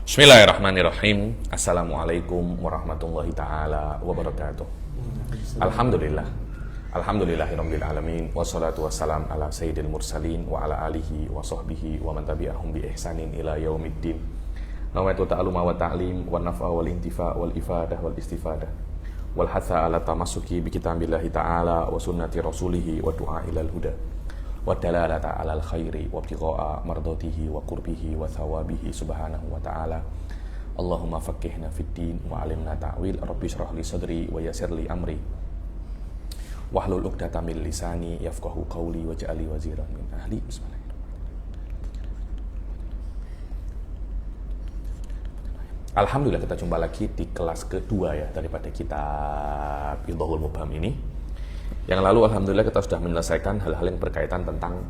Bismillahirrahmanirrahim. Assalamualaikum warahmatullahi ta'ala wabarakatuh. Alhamdulillah. Alhamdulillahirabbil alamin wassalatu wassalam ala sayyidil mursalin wa ala alihi wa sahbihi wa man tabi'ahum bi ihsanin ila yaumiddin. Nawaitu ta'aluma wa ta'lim wa nafa wal intifa wal ifadah wal istifadah wal hatha ala tamassuki bi kitabillahi ta'ala wa sunnati rasulihi wa du'a ilal huda wa dalalata alal khairi wa ibtigha'a mardatihi wa qurbihi wa thawabihi subhanahu wa ta'ala. Allahumma faqihna fid din wa alimna ta'wil. Rabbi shrah li sadri wa yassir li amri wahlul 'uqdatam min lisani yafqahu qawli waj'alni waziran min ahli. Bismillahirrahmanirrahim. Alhamdulillah, kita jumpa lagi di kelas kedua ya daripada kitab Idhahul Mubham ini. Yang lalu alhamdulillah kita sudah menyelesaikan hal-hal yang berkaitan tentang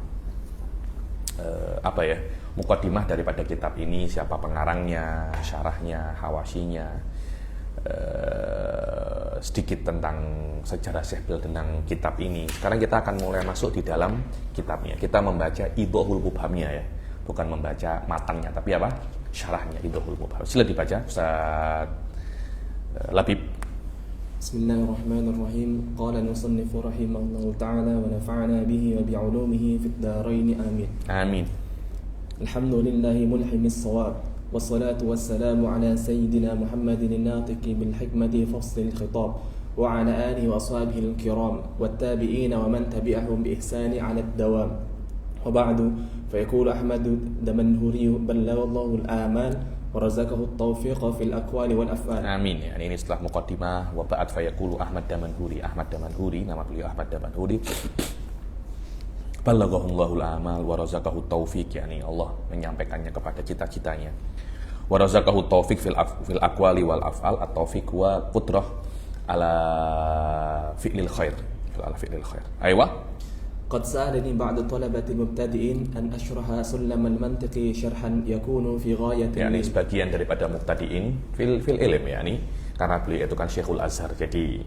muqaddimah daripada kitab ini, siapa pengarangnya, syarahnya, hawasyinya, sedikit tentang sejarah Syekh Bilal tentang kitab ini. Sekarang kita akan mulai masuk di dalam kitabnya. Kita membaca Idhahul Mubhamnya ya, bukan membaca matangnya, tapi apa? Syarahnya Idhahul Mubham. Sila dibaca Ustaz Labib. Bismillahirrahmanirrahim. Qala al-musannif rahimahullahu ta'ala wa nafa'ana bihi wa bi'ulumihi fid dharain amin. Amin. Alhamdulillahi mulhimis shawab wassalatu wassalamu ala sayyidina Muhammadin an-natiqi bil hikmati fasl al-khitab wa ala alihi wa ashabihi al-kiram wat tabi'in wa man tabi'ahum bi ihsani ala ad-dawam. Wa ba'du fa yaqulu Ahmad Damanhuri balaghallahu al-amal warazaqahu at-taufiq fil aqwali wal af'al. Amin. Ya, ini setelah muqaddimah wa ba'd fa yaqulu Ahmad Damanhuri. Ahmad Damanhuri, nama beliau Ahmad Damanhuri. Balaghahullahu al-amal warazaqahu at-taufiq, yakni Allah menyampaikannya kepada cita-citanya. Warazaqahu at-taufiq fil aqwali wal af'al. At-taufiq wa qudrah ala fi'lil khair. Ala fi'lil khair. Aywa. قد سألني بعض طلبة المبتدئين أن أشرح سلم المنطق شرحا يكون في غاية. Yani sebagian daripada mubtadiin fil ilm ya, ini karena beliau itu kan Syekhul Azhar. Jadi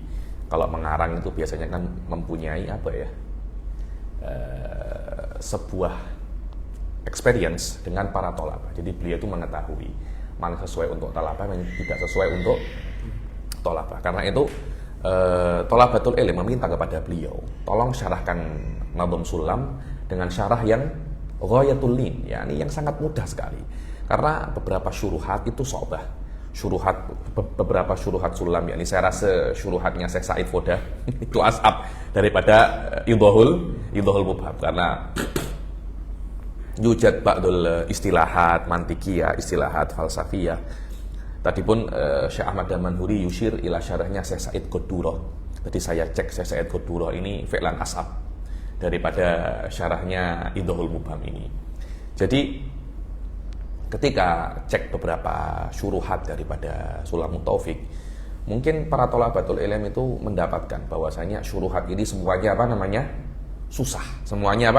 kalau mengarang itu biasanya kan mempunyai sebuah experience dengan para tolabah. Jadi beliau itu mengetahui mana sesuai untuk tolabah, mana tidak sesuai untuk tolabah. Karena itu Thalabatul ilm meminta kepada beliau, tolong syarahkan Nadhum Sulam dengan syarah yang ghayatul lin, yakni yang sangat mudah sekali. Karena beberapa syuruhat itu sha'bah. Beberapa syuruhat Sulam, yakni saya rasa syuruhatnya Syekh Said Fodah itu ashab daripada Idhahul Mubham, karena yujad ba'dul istilahat mantikiyah, istilahat falsafiyah. Tadi pun Syekh Ahmad Damanhuri yushir ila syarahnya Syekh Said Qudurah. Jadi saya cek Syekh Said Qudurah ini fi'lan ashab daripada syarahnya Idhahul Mubham ini. Jadi ketika cek beberapa syuruhat daripada Sulamut Taufik, mungkin para thalabatul ilm itu mendapatkan bahwasanya syuruhat ini semuanya susah. Semuanya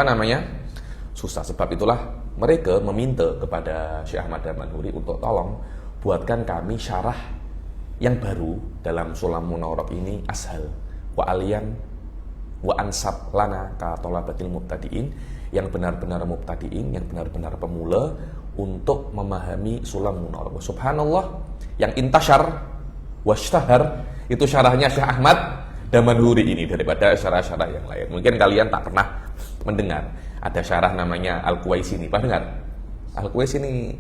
susah. Sebab itulah mereka meminta kepada Syekh Ahmad Damanhuri untuk tolong buatkan kami syarah yang baru dalam Sulam Munawwarah ini, ashal wa aliyan wa ansab lana ka thalabatil mubtadiin, yang benar-benar mubtadiin, yang benar-benar pemula untuk memahami Sulam Munawwarah. Subhanallah, yang intashar washtahar itu syarahnya Syekh Ahmad Damanhuri ini daripada syarah-syarah yang lain. Mungkin kalian tak pernah mendengar ada syarah namanya Al-Quwaisini. Pernah dengar? Al-Quwaisini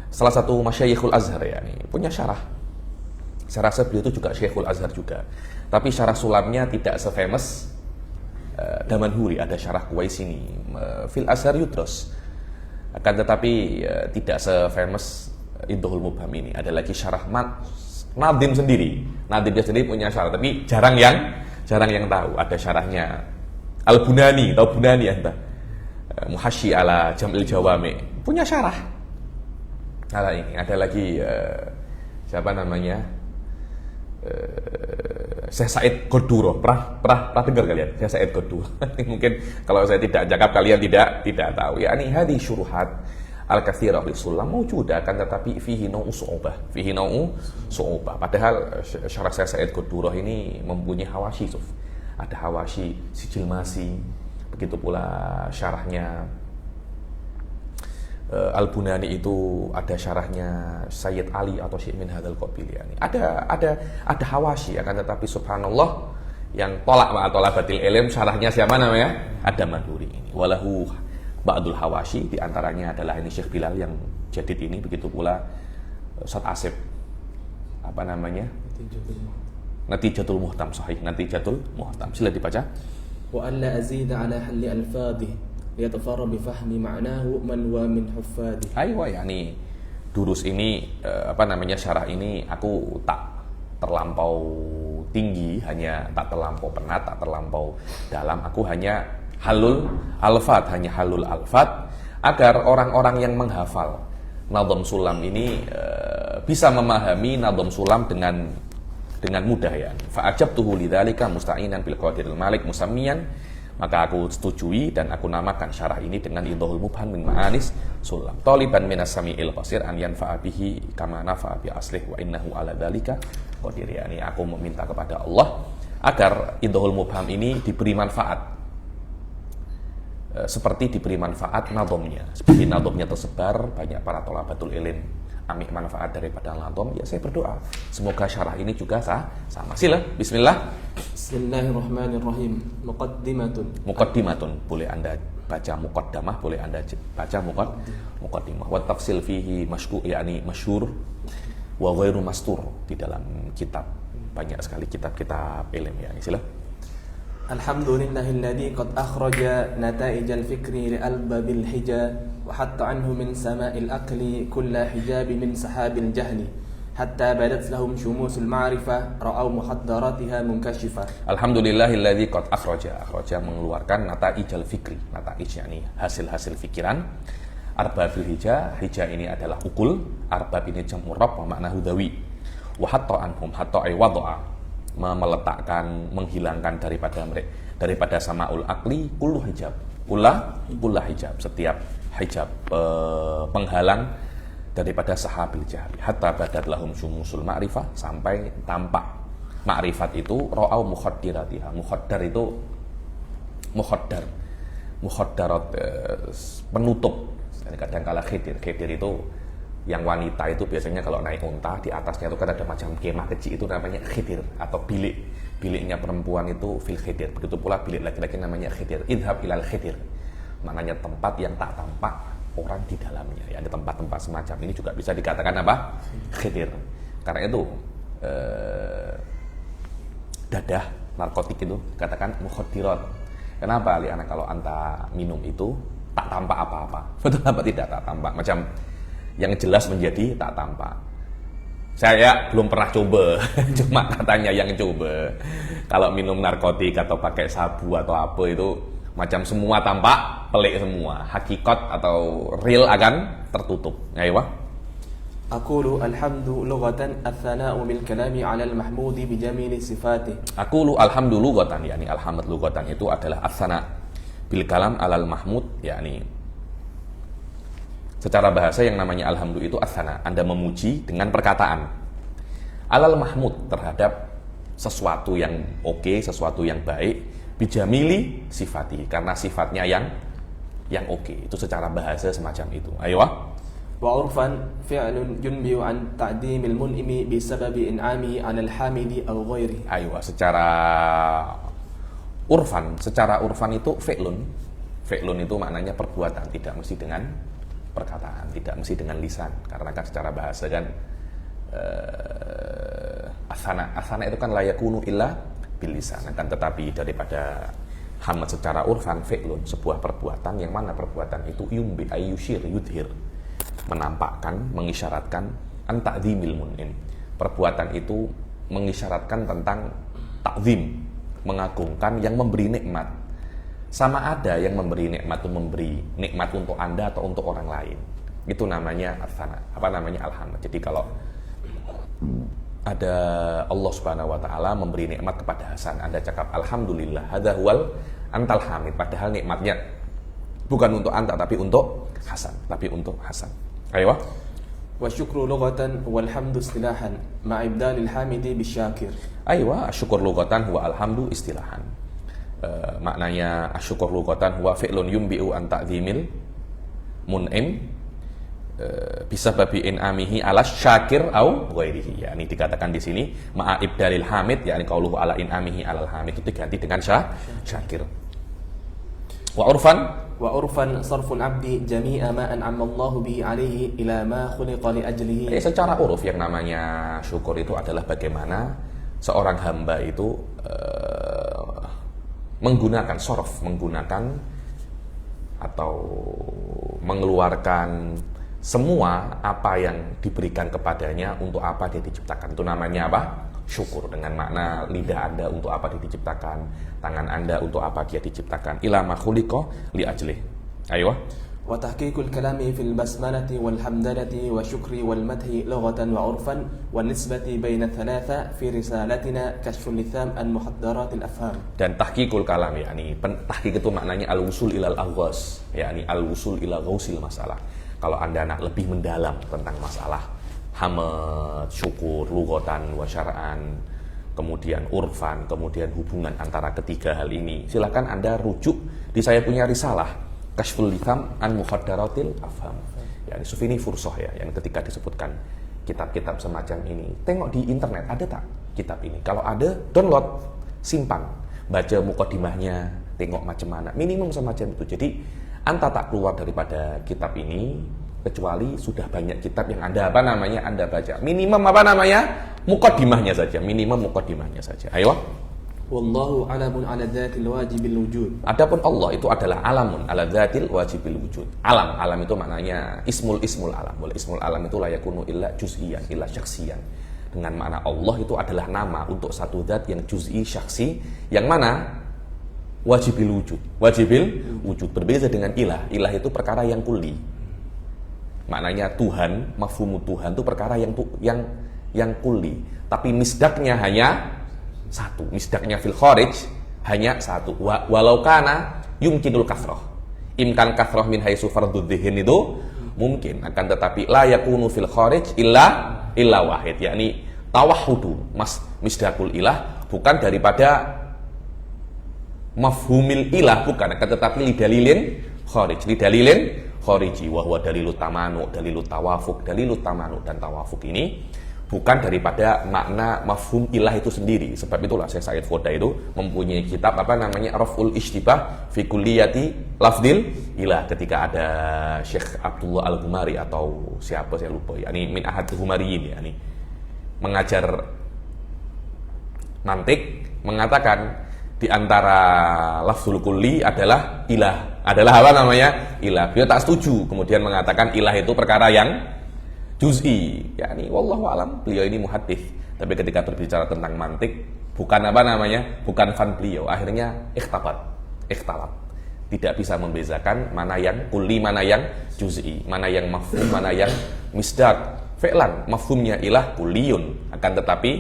salah satu masyayikhul Azhar ya, ini punya syarah. Saya rasa beliau itu juga Syekhul Azhar juga. Tapi syarah Sulamnya tidak se-famous Damanhuri. Ada syarah Quwaisini fil Azhar yudros. Akan tetapi tidak se-famous Idhahul Mubham ini. Ada lagi syarah Nadim sendiri. Nadim dia sendiri punya syarah, tapi jarang yang tahu. Ada syarahnya Al-Bunani, tahu Bunani ya, Muhasyi ala Jam'il Jawami, punya syarah. Nah, ini ada lagi siapa namanya, Syekh Said Qudurah. Pernah dengar kalian Syekh Said Qudurah? Mungkin kalau saya tidak cakap kalian tidak tahu. Ya, ini hadis syuruhat al-katsirah li Sulam mawjudah, kan tetapi fihi nau'u su'ubah. Padahal syarah Syekh Said Qudurah ini mempunyai hawasyi. Ada hawasyi Sijil Masi, begitu pula syarahnya Al-Bunani itu ada syarahnya Sayyid Ali atau Syekh min Hadzal Qabil yani. Ada Hawashi, akan tetapi subhanallah yang tolak batil ilm syarahnya siapa namanya? Ad-Damanhuri ini. Walahu ba'dul Hawashi, di antaranya adalah ini Syekh Bilal yang jadid ini, begitu pula Ustaz Asif apa namanya? Natijatul Muhtam, sahih, Natijatul Muhtam. Sila dibaca. Wa alla azida ala halli alfadhi liyatafarra bi fahmi ma'nahu man huwa min huffadi. Aywa, yakni durus ini apa namanya, syarah ini aku tak terlampau tinggi, hanya tak terlampau penat, tak terlampau dalam. Aku hanya halul alfat, agar orang-orang yang menghafal Nadham Sulam ini bisa memahami Nadham Sulam dengan mudah ya. Fa'ajabtuhu lidzalika musta'inan bil qadiril malik musammiyan, maka aku setujui dan aku namakan syarah ini dengan Idhahul Mubham min Ma'anis Sulam. Taliban minas sami'il basir an yanfa'a bihi kama nafa'a bi aslih wa innahu ala dzalika qadir. Yani aku meminta kepada Allah agar Idhahul Mubham ini diberi manfaat seperti diberi manfaat nadhamnya. Seperti nadhamnya tersebar, banyak para thalabatul ilm ambil manfaat daripada nadham, ya saya berdoa semoga syarah ini juga sama. Sila, bismillah. Bismillahirrahmanirrahim. Muqaddimatun, boleh Anda baca muqaddamah, boleh Anda baca muqaddimah. Wa tafsil fihi mashku, yakni masyhur wa ghairu mastur, di dalam kitab banyak sekali kitab-kitab ilmu ya. Sila. Alhamdulillahilladzi qad akhraja nataijal fikri li albabil hija wa hatta anhu min sama'il aqli kulla hijabi min sahabil jahli hatta badat lahum syumusul ma'rifah ra'au muhaddaratiha munkashifah. Alhamdulillahilladzi qad akhraja mengeluarkan nataijal fikri, nataij yakni hasil-hasil fikiran. Arbabil hija ini adalah ukul, arbab ini jamu rab wa makna hudawi. Wa hatta anhum, hatta ay wada'a, meletakkan, menghilangkan daripada samaul akli kullu hijab, kullah hijab, setiap hijab penghalang daripada sahabil jahli, hatta badat lahum syumusul ma'rifah, sampai tampak ma'rifat itu ra'au mukhaddiratiha. Mukhaddar itu mukhaddarat penutup. Kadang kala khidir itu yang wanita itu biasanya kalau naik unta, di atasnya itu kan ada macam kemah kecil, itu namanya khidir, atau biliknya perempuan itu fil khidir. Begitu pula bilik laki-laki namanya khidir. Idhab ilal khidir, maknanya tempat yang tak tampak orang di dalamnya. Ya, ada tempat-tempat semacam ini juga bisa dikatakan apa? Khidir. Karena itu dadah narkotik itu dikatakan mukhaddirat. Kenapa? Karena kalau anta minum itu tak tampak apa-apa. Betul apa tidak? Tak tampak. Macam yang jelas menjadi tak tampak. Saya belum pernah coba, cuma katanya yang coba. Kalau minum narkotik atau pakai sabu atau apa itu macam semua tampak, pelik semua. Hakikat atau real akan tertutup. Ayo. Aqulu alhamdu lughatan ats-tsana'u bil kalami 'ala al-mahmudi bi jamili sifati. Aqulu alhamdu lughatan, yakni alhamd lughatan itu adalah ats-tsana' bil kalam 'ala al-mahmud, yakni secara bahasa yang namanya alhamdu itu ats-tsana', Anda memuji dengan perkataan. Alal mahmud, terhadap sesuatu yang oke, sesuatu yang baik, bijamili sifati, karena sifatnya yang oke. Itu secara bahasa semacam itu. Ayo. Wa urfan fi'lun yunbi'u an ta'dimil mun'imi bi sababi in'ami 'alal hamidi aw ghairi. Ayo, secara urfan itu fi'lun itu maknanya perbuatan, tidak mesti dengan perkataan, tidak mesti dengan lisan, karena kan secara bahasa kan asana itu kan layakunu illa bil lisan, kan, tetapi daripada hamad secara urfan fi'lun, sebuah perbuatan yang mana perbuatan itu yumbi ayyushir yudhir, menampakkan, mengisyaratkan an ta'zimil mun'im, perbuatan itu mengisyaratkan tentang ta'zim, mengagungkan yang memberi nikmat. Sama ada yang memberi nikmat itu memberi nikmat untuk Anda atau untuk orang lain. Itu namanya asana, alhamd. Jadi kalau ada Allah Subhanahu wa taala memberi nikmat kepada Hasan, Anda cakap alhamdulillah, hadza huwal antal hamid, padahal nikmatnya bukan untuk Anda tapi untuk Hasan. Ayo. Wa syukru lughatan wal hamdu istilahan ma ibdalil hamidi bisyakir. Ayo, syukur lughatan wa alhamdu istilahan. Maknanya asyukur lughatan huwa fi'lun yumbi'u an ta'zimil mun'im bisa babi in'amihi ala syakir au ghairihi. Ya, ini dikatakan di sini ma'a ibdalil hamid, yakni qauluhu ala in'amihi alal hamid itu diganti dengan syakir. Wa urfan sarful abdi jami'a ma an'ama Allah bihi alaihi ila ma khuliqa li ajlihi. Secara uruf yang namanya syukur itu adalah bagaimana seorang hamba itu menggunakan sorf, menggunakan atau mengeluarkan semua apa yang diberikan kepadanya untuk apa dia diciptakan. Itu namanya apa? Syukur. Dengan makna lidah Anda untuk apa dia diciptakan, tangan Anda untuk apa dia diciptakan. Ila ma khuliqa li ajlih. Ayo. Wa tahqiqul kalami fil basmalati wal hamdalati wa syukri wal madhi lughatan wa urfan wa nisbati baina thalatha fi risalatina kashful litham an muhaddaratil afham. Dan tahqiqul kalam, yakni tahqiq itu maknanya al-wusul ilal aghwas, yakni al-wusul ila ghausil masalah. Kalau Anda nak lebih mendalam tentang masalah hamd, syukur, lughatan wa syar'an, kemudian urfan, kemudian hubungan antara ketiga hal ini, silakan Anda rujuk di saya punya risalah Kashful Litham an Muhaddaratil Afham. Ya, ini Sufini Fursoh ya, yang ketika disebutkan kitab-kitab semacam ini. Tengok di internet, ada tak kitab ini? Kalau ada, download, simpan, baca mukadimahnya, tengok macam mana. Minimum semacam itu. Jadi Anda tak keluar daripada kitab ini kecuali sudah banyak kitab yang Anda Anda baca. Minimum mukadimahnya saja, minimum mukadimahnya saja. Ayo. Wallahu alamun ala dzatil wajibil wujud. Adapun Allah itu adalah alamun ala dzatil wajibil wujud. Alam itu maknanya ismul alam. Wal ismul alam itu la yakunu illa juz'iyan, illa syakhsiyan. Dengan makna Allah itu adalah nama untuk satu zat yang juz'i, syakhsi, yang mana wajibil wujud. Berbeda dengan ilah. Ilah itu perkara yang kulli. Maknanya Tuhan, mafhumu Tuhan itu perkara yang kulli. Tapi misdaknya hanya satu. Misdaknya fil kharij hanya satu. Walau kana yumkinul kasroh. Imkan kasroh min haitsu fardhu dzihn itu mungkin, akan tetapi la yakunu fil kharij illa wahid. Yakni tawahhudu misdakul ilah bukan daripada mafhumil ilah, bukan, akan tetapi lidalilin khariji wa huwa dalilut tamanu, dalilut tawafuk. Dalilut tamanu dan tawafuk ini bukan daripada makna mafhum ilah itu sendiri. Sebab itulah Syekh Said Foda itu mempunyai kitab Raf'ul Ishtibah fi Kulliyati Lafdil Ilah. Ketika ada Syekh Abdullah Al-Humari atau siapa saya lupa, yakni min ahad Humariyin, yakni mengajar mantik, mengatakan di antara lafzul kulli adalah ilah. Ilah. Beliau tak setuju, kemudian mengatakan ilah itu perkara yang juz'i. Yakni wallahu alam, beliau ini muhaddits, tapi ketika berbicara tentang mantik bukan bukan fan beliau. Akhirnya ikhtalat. Tidak bisa membedakan mana yang kulli, mana yang juz'i, mana yang mafhum, mana yang misdaq. Fi'lan mafhumnya ilah kulliyun, akan tetapi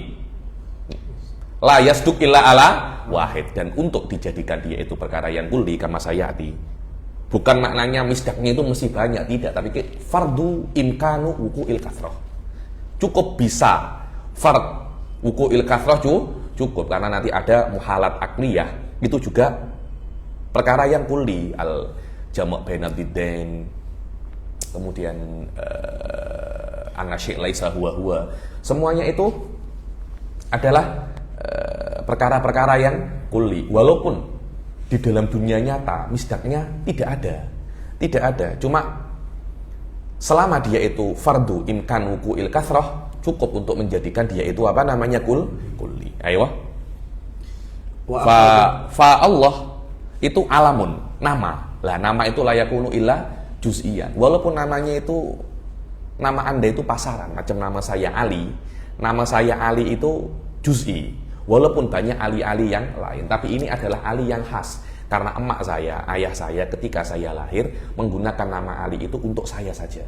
la yasduq illa ala wahid, dan untuk dijadikan dia itu perkara yang kulli kama sayati, bukan maknanya misdaknya itu mesti banyak, tidak, tapi fardu imkanu wuqu'il kasroh, cukup bisa fard wuqu'il kasroh cukup, karena nanti ada muhalat akliyah, itu juga perkara yang kulli, al jamak bainad diddain, kemudian anasyi' laisa huwa, semuanya itu adalah perkara-perkara yang kulli, walaupun di dalam dunia nyata misdaknya tidak ada, cuma selama dia itu fardu imkan wuqu'il kasroh, cukup untuk menjadikan dia itu kulli. Ayo. Fa Allah itu alamun, nama. Lah nama itu la yakunu illa juz'iyan. Walaupun namanya itu, nama Anda itu pasaran, macam nama saya Ali. Nama saya Ali itu juz'i. Walaupun banyak ali-ali yang lain, tapi ini adalah ali yang khas. Karena emak saya, ayah saya ketika saya lahir menggunakan nama Ali itu untuk saya saja.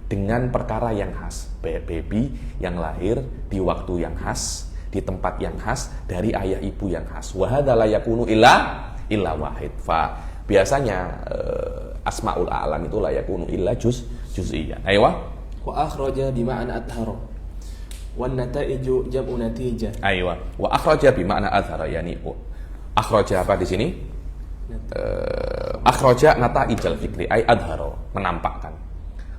Dengan perkara yang khas. Baby yang lahir di waktu yang khas, di tempat yang khas, dari ayah ibu yang khas. Wa hadza la yakunu illa wahid. Fa biasanya asmaul a'lam itu la yakunu illa juz'iyyan. Ayo. Wa akhraja bi ma'na athhara. Wan nata'iju jam'u natijah. Aywa. Wa akhraja bi ma'na azhara, yani akhraja apa di sini? Akhraja nata'ijal fikri ay adhara, menampakkan.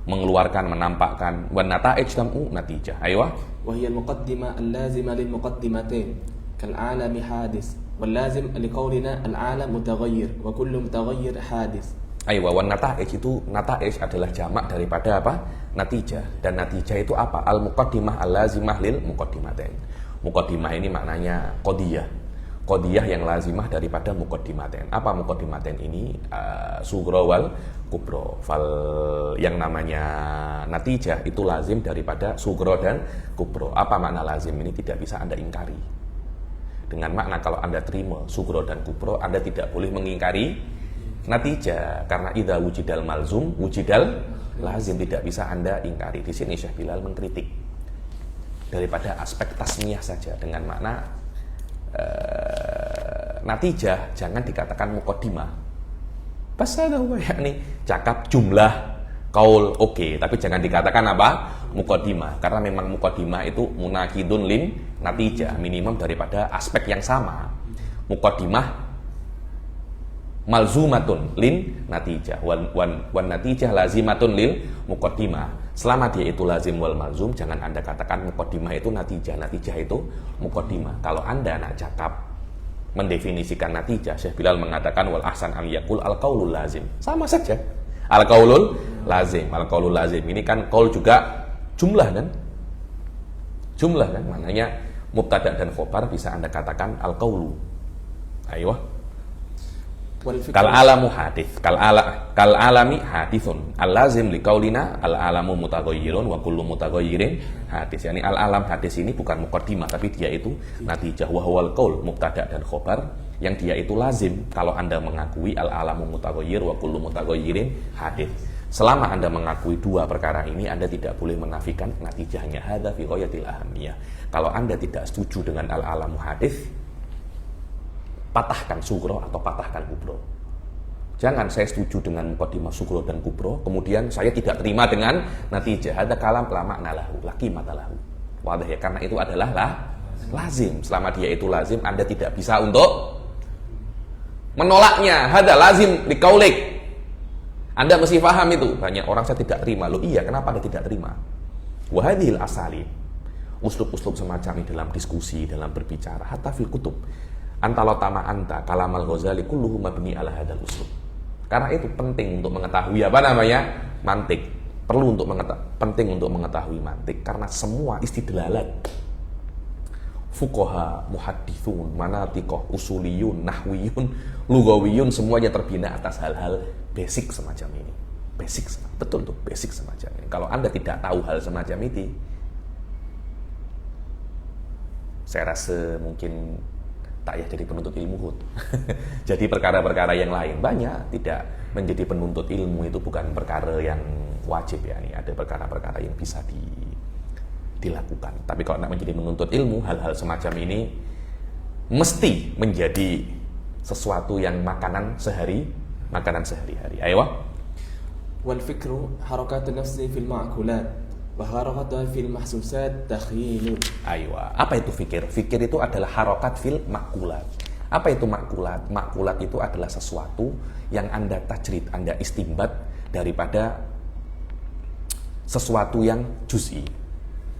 mengeluarkan, menampakkan. Wan nata'ij jam'u natijah. Aywa. وهي المقدمة اللازمة للمقدمتين كالعالم حادث واللازم لقولنا العالم متغير وكل متغير حادث. Aywa, wan nata'ij itu, nata'ij adalah jamak daripada apa? Natijah. Dan natijah itu apa? Al muqaddimah al lazimah lil muqaddimatain. Muqaddimah ini maknanya qadiyah. Qadiyah yang lazimah daripada muqaddimatain. Apa muqaddimatain ini? Sughra wal kubra. Yang namanya natijah itu lazim daripada sughra dan kubra. Apa makna lazim ini? Tidak bisa Anda ingkari. Dengan makna kalau Anda terima sughra dan kubra, Anda tidak boleh mengingkari natijah. Karena idza wujidal malzum wujidal lazim, tidak bisa Anda ingkari. Di sini Syekh Bilal mengkritik daripada aspek tasmiyah saja, dengan makna natijah jangan dikatakan muqaddimah. Pasal yakni cakap jumlah kaul oke, tapi jangan dikatakan apa? Muqaddimah. Karena memang muqaddimah itu munakidun lin natijah, minimum daripada aspek yang sama. Muqaddimah malzumatun lin natijah wan natijah lazimatun lil muqaddimah. Selama dia itu lazim wal malzum, jangan Anda katakan muqaddimah itu natijah itu muqaddimah. Kalau Anda nak cakap mendefinisikan natijah, Syekh Bilal mengatakan wal ahsan an yaqul al qaulul lazim. Sama saja. Al qaulul lazim. Ini kan qaul juga jumlah kan? Jumlah kan? Maknanya mubtada dan khobar bisa Anda katakan al qaulu. Ayo. Kal alamu hadits, kal alami haditsun. Al lazim liqaulina al alamu mutaghayyirun wa kullu mutaghayyirin hadits. Yani al alam hadis ini bukan muqaddimah, tapi dia itu natijah. Wa huwal qaul mubtada dan khobar, yang dia itu lazim kalau Anda mengakui al alamu mutaghayyir wa kullu mutaghayyirin hadits. Selama Anda mengakui dua perkara ini, Anda tidak boleh menafikan natijahnya. Hadza fi ghayatil ahamiyah. Kalau Anda tidak setuju dengan al alamu hadits, patahkan sugro atau patahkan kubro. Jangan saya setuju dengan muqaddimah sugro dan kubro, kemudian saya tidak terima dengan natijah. Ada kalam la makna lahu, la qimata lahu. Wadah ya, karena itu adalah lazim. Selama dia itu lazim, Anda tidak bisa untuk menolaknya. Hada lazim liqaulik. Anda mesti paham itu. Banyak orang saya tidak terima. Loh iya, kenapa Anda tidak terima? Wa hadhil asalib. Uslub-uslub semacam ini dalam diskusi, dalam berbicara, hatta fil kutub. Antalotama anta kalamal Ghazali kulluhu mabni ala hadzal uslub. Karena itu penting untuk mengetahui apa namanya? Mantik. Penting untuk mengetahui mantik karena semua istidlalat fuqaha, muhadditsun, manatiqah, usuliyun, nahwiyun, lugawiyun semuanya terbina atas hal-hal basic semacam ini. Betul tuh, basic semacam ini. Kalau Anda tidak tahu hal semacam itu, saya rasa mungkin tak ya jadi penuntut ilmu. Jadi perkara-perkara yang lain banyak. Tidak menjadi penuntut ilmu itu bukan perkara yang wajib ya. Ini ada perkara-perkara yang bisa dilakukan. Tapi kalau nak menjadi penuntut ilmu, hal-hal semacam ini mesti menjadi sesuatu yang makanan sehari-hari. Ayo. Wal fikru harakatun nafsi fil ma'kulat. Harakatun fil mahsusat takhyilun. Aywa. Apa itu fikir? Fikir itu adalah harokat fil makulat. Apa itu makulat? Makulat itu adalah sesuatu yang Anda tajrid, Anda istimbat daripada sesuatu yang juz'i.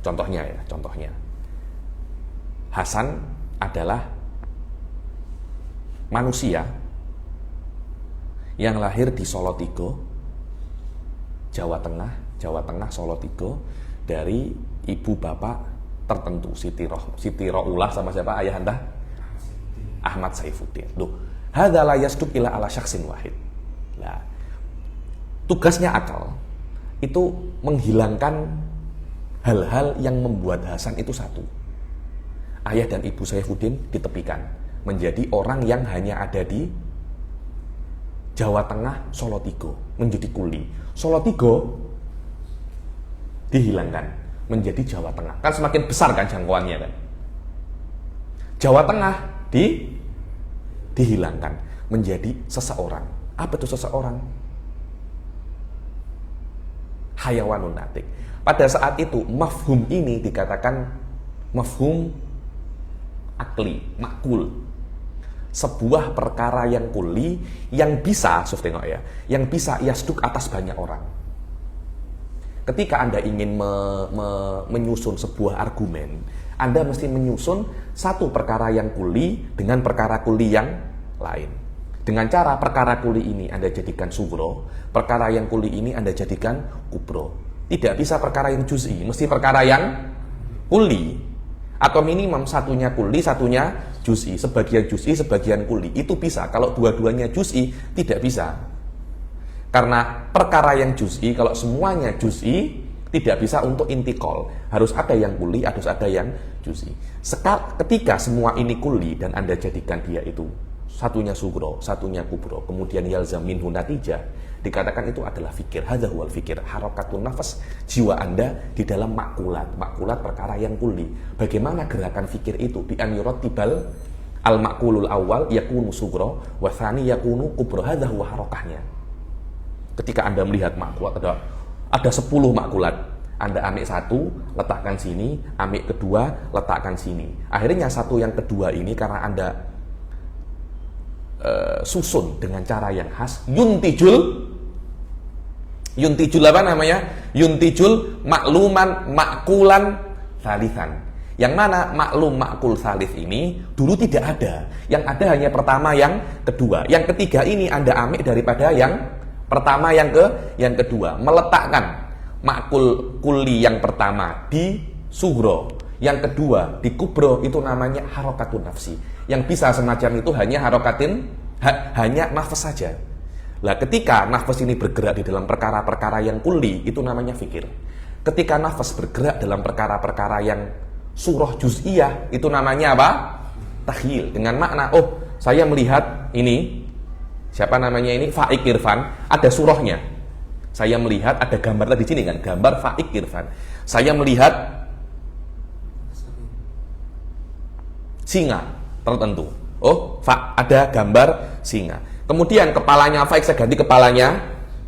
Contohnya. Hasan adalah manusia yang lahir di Solotigo, Jawa Tengah Solotigo, dari ibu bapak tertentu, Siti Ro'ulah sama siapa ayah Anda? Ahmad Saifuddin. Loh, hadza la yasduq ila ala syakhsin wahid. Nah, tugasnya akal itu menghilangkan hal-hal yang membuat Hasan itu satu. Ayah dan ibu Saifuddin ditepikan, menjadi orang yang hanya ada di Jawa Tengah, Solotigo, menjadi kuli. Solotigo dihilangkan menjadi Jawa Tengah. Kan semakin besar kan jangkauannya kan. Jawa Tengah dihilangkan menjadi seseorang. Apa itu seseorang? Hayawanun natik. Pada saat itu mafhum ini dikatakan mafhum akli, makul. Sebuah perkara yang kuli yang bisa, yang bisa yasduk atas banyak orang. ketika Anda ingin menyusun sebuah argumen, Anda mesti menyusun satu perkara yang kuli dengan perkara kuli yang lain. Dengan cara perkara kuli ini Anda jadikan sugro, perkara yang kuli ini Anda jadikan kubro. Tidak bisa perkara yang juz'i, mesti perkara yang kuli. Atau minimum satunya kuli, satunya juz'i. Sebagian juz'i, sebagian kuli. Itu bisa. Kalau dua-duanya juz'i, tidak bisa. Karena perkara yang juz'i, kalau semuanya juz'i, tidak bisa untuk intikal. Harus ada yang kuli, harus ada yang juz'i. Ketika semua ini kuli dan Anda jadikan dia itu satunya sugro, satunya kubro, kemudian yalzam minhu natijah, dikatakan itu adalah fikir. Hadza huwal fikir, harakatun nafas, jiwa Anda di dalam makulat. Makulat perkara yang kuli. Bagaimana gerakan fikir itu? Bi an yurattibal al makulul awal yakunu sugro wa tsani yakunu kubro. Hadza huwa harakahnya. Ketika Anda melihat makulat, ada 10 makulat. Anda ambil satu, letakkan sini, ambil kedua, letakkan sini. Akhirnya satu yang kedua ini karena Anda susun dengan cara yang khas, yuntijul apa namanya? Yuntijul makluman makulan salisan. Yang mana maklum makul salis ini dulu tidak ada. Yang ada hanya pertama, yang kedua. Yang ketiga ini Anda ambil daripada yang pertama, yang kedua. Meletakkan makul kuli yang pertama di sugro, yang kedua di kubro, itu namanya harokatun nafsi. Yang bisa semacam itu hanya hanya nafas saja. Lah ketika nafas ini bergerak di dalam perkara-perkara yang kuli, itu namanya fikir. Ketika nafas bergerak dalam perkara-perkara yang surah juz'iyah, itu namanya apa? Takhil. Dengan makna, oh saya melihat ini, siapa namanya ini? Faik Irfan, ada surahnya. Saya melihat ada gambar tadi sini kan, gambar Faik Irfan. Saya melihat singa tertentu. Oh, ada gambar singa. Kemudian kepalanya Faik saya ganti kepalanya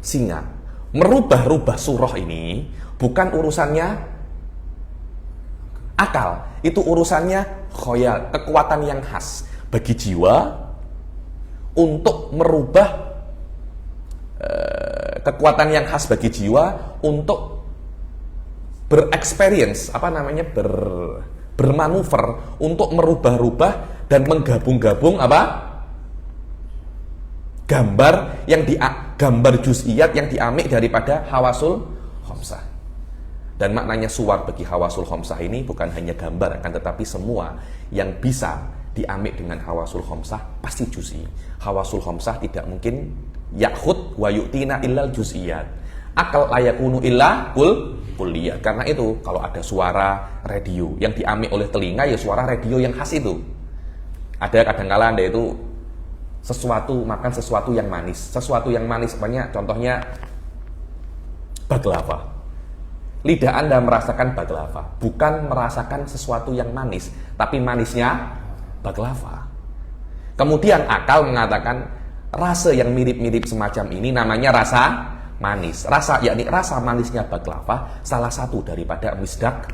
singa. Merubah-rubah surah ini bukan urusannya akal, itu urusannya khoyal, kekuatan yang khas bagi jiwa untuk merubah, kekuatan yang khas bagi jiwa untuk bereksperience, bermanuver untuk merubah-rubah dan menggabung-gabung gambar gambar juz'iyat yang diambil daripada hawasul khamsah. Dan maknanya suwar bagi hawasul khamsah ini bukan hanya gambar, akan tetapi semua yang bisa diambil dengan hawasul khamsah pasti juz'i. Hawasul khamsah tidak mungkin yakhud wa yu'tina illal juz'iyat. Akal layakunu illa kulliyat. Karena itu kalau ada suara radio yang diambil oleh telinga, ya suara radio yang khas itu. Ada kadang-kala Anda itu makan sesuatu yang manis. Sesuatu yang manis banyak, contohnya baklava. Lidah Anda merasakan baklava, bukan merasakan sesuatu yang manis, tapi manisnya baklava. Kemudian akal mengatakan rasa yang mirip-mirip semacam ini namanya rasa manis. Yakni rasa manisnya baklava salah satu daripada misdak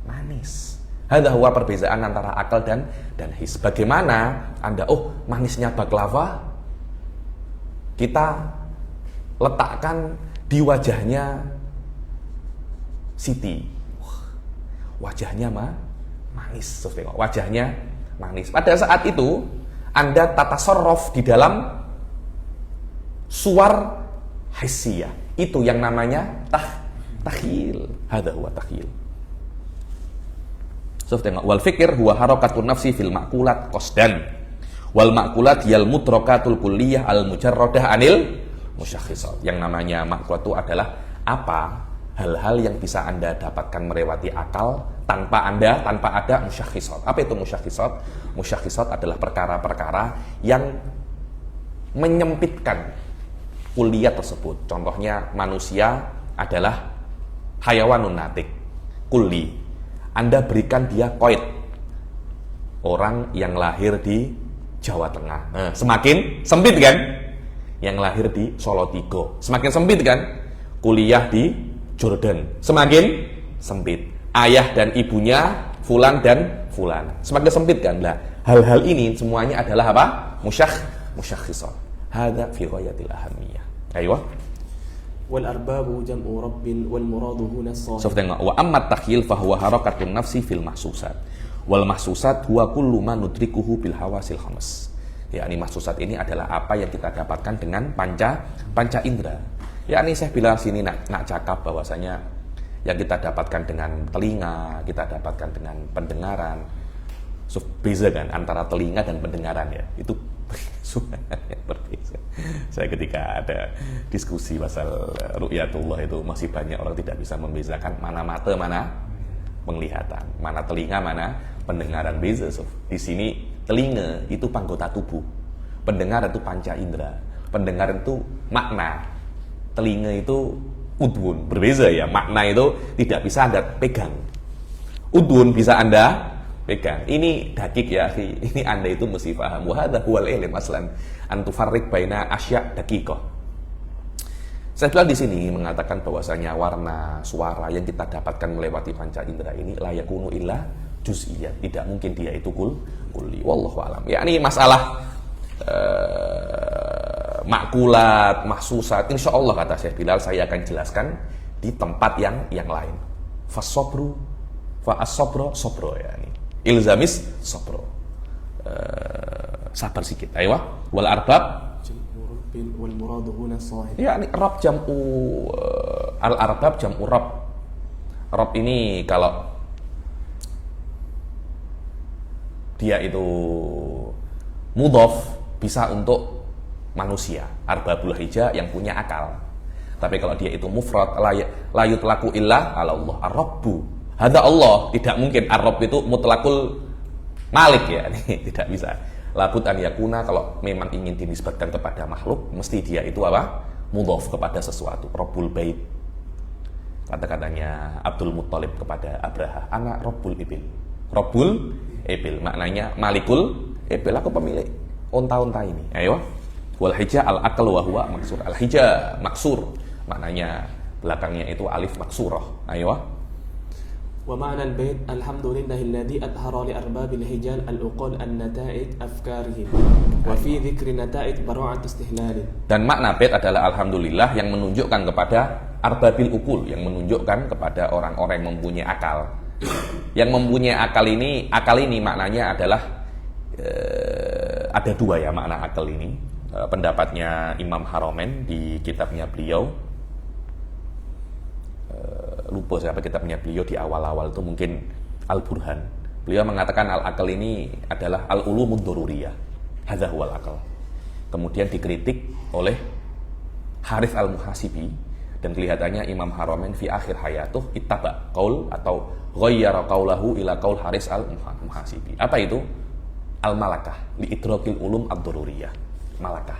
manis. Hadza huwa perbedaan antara akal dan his. Bagaimana Anda, manisnya baklava kita letakkan di wajahnya Siti. Wajahnya manis, wajahnya manis. Pada saat itu Anda tatasarruf di dalam suwar hissiyah. Itu yang namanya takhil. Hadza huwa takhil. Wal fikir huwa harakatun nafsi fil makulat qasdan. Wal makulat yal mutrakatul kulliyah al mujarradah anil musyakhisat. Yang namanya makulat itu adalah apa? Hal-hal yang bisa Anda dapatkan melewati akal tanpa ada musyakhisat. Apa itu musyakhisat? Musyakhisat adalah perkara-perkara yang menyempitkan kuliah tersebut. Contohnya manusia adalah hayawanun natik, kuli. Anda berikan dia koid, orang yang lahir di Jawa Tengah. Semakin sempit kan? Yang lahir di Solotigo. Semakin sempit kan? Kuliah di Jordan. Semakin sempit. Ayah dan ibunya fulan dan fulan. Semakin sempit kan? Nah, hal-hal ini semuanya adalah apa? Musyakhisat. Hadza fi ghayatil ahamiyah. Ayo. والأرباب جمع رب والمراد هنا الصاحب. So tengok, wa ammat takhil fahuwa harakatun nafsi fil mahsusat. Wal mahsusat huwa kullu ma nudrikuhu bil hawasil khams. Yakni mahsusat ini adalah apa yang kita dapatkan dengan panca indera. Yakni saya bilang sini nak cakap bahwasanya yang kita dapatkan dengan telinga, kita dapatkan dengan pendengaran. So, beza kan antara telinga dan pendengaran ya. Itu berbeza. Saya ketika ada diskusi pasal ru'yatullah itu masih banyak orang tidak bisa membezakan mana mata, mana penglihatan, mana telinga, mana pendengaran. Beza. So, di sini telinga itu anggota tubuh, pendengar itu panca indera, pendengar itu makna, telinga itu udhun. Berbeza ya, makna itu tidak bisa Anda pegang, udhun bisa Anda pegang. Ini dakik ya, ini Anda itu mesti paham. Wa hadza huwal ilm aslan an tufarriq baina asya' daqiqah. Saya bilang di sini mengatakan bahwasanya warna suara yang kita dapatkan melewati panca indera ini la yakunu illa juz'iyyan, tidak mungkin dia itu kulli. Wallahu alam. Ya, ini masalah makulat, mahsusat, insya Allah kata Syekh Bilal saya akan jelaskan di tempat yang lain. Fasobru, fa'asobro, sobro ya ini. Ilzamis sobro. Sabar sedikit. Ayo, wal arbab. Wal muradu huna sahib. Ya, ini rab jam'u al arbab jam'u rab. Rab ini kalau dia itu mudhof bisa untuk manusia, arbabul hija yang punya akal. Tapi kalau dia itu mufrad, la yutlaqu illa ala Allah, ar-rabbu. Hada Allah, tidak mungkin ar-rabb itu mutlaqul malik ya, tidak bisa. Labud an yakuna, kalau memang ingin dinisbatkan kepada makhluk, mesti dia itu apa? Mudhof kepada sesuatu. Rabbul bait. Kata-katanya Abdul Muttalib kepada Abraha, ana rabbul ibil. Rabbul ibil maknanya malikul ibil, aku pemilik unta-unta ini. Ayo. Wal hija al aql wa huwa maksur. Al hija maksur maknanya belakangnya itu alif maksurah. Ayo. Wa ma'na al-bait alhamdulillahilladzi adhara li arbabil hijal al-uqul an-nata'ij afkarihim wa fi dzikri nata'ij bara'at istihlal. Dan makna bait adalah alhamdulillah yang menunjukkan kepada arbabil uqul, yang menunjukkan kepada orang-orang yang mempunyai akal. Yang mempunyai akal ini maknanya adalah ada dua ya makna akal ini. Pendapatnya Imam Haromen di kitabnya beliau, lupa siapa kitabnya beliau di awal-awal itu, mungkin Al-Burhan. Beliau mengatakan al-akal ini adalah al-ulumud daruriyah, hadza huwal akal. Kemudian dikritik oleh Harith al-Muhasibi, dan kelihatannya Imam Haromen fi akhir hayatuh ittaba qaul atau ghayyara qaulahu ila qaul Harith al-Muhasibi. Apa itu? Al-malakah li idrakil ulum ad-daruriyah. Malakah,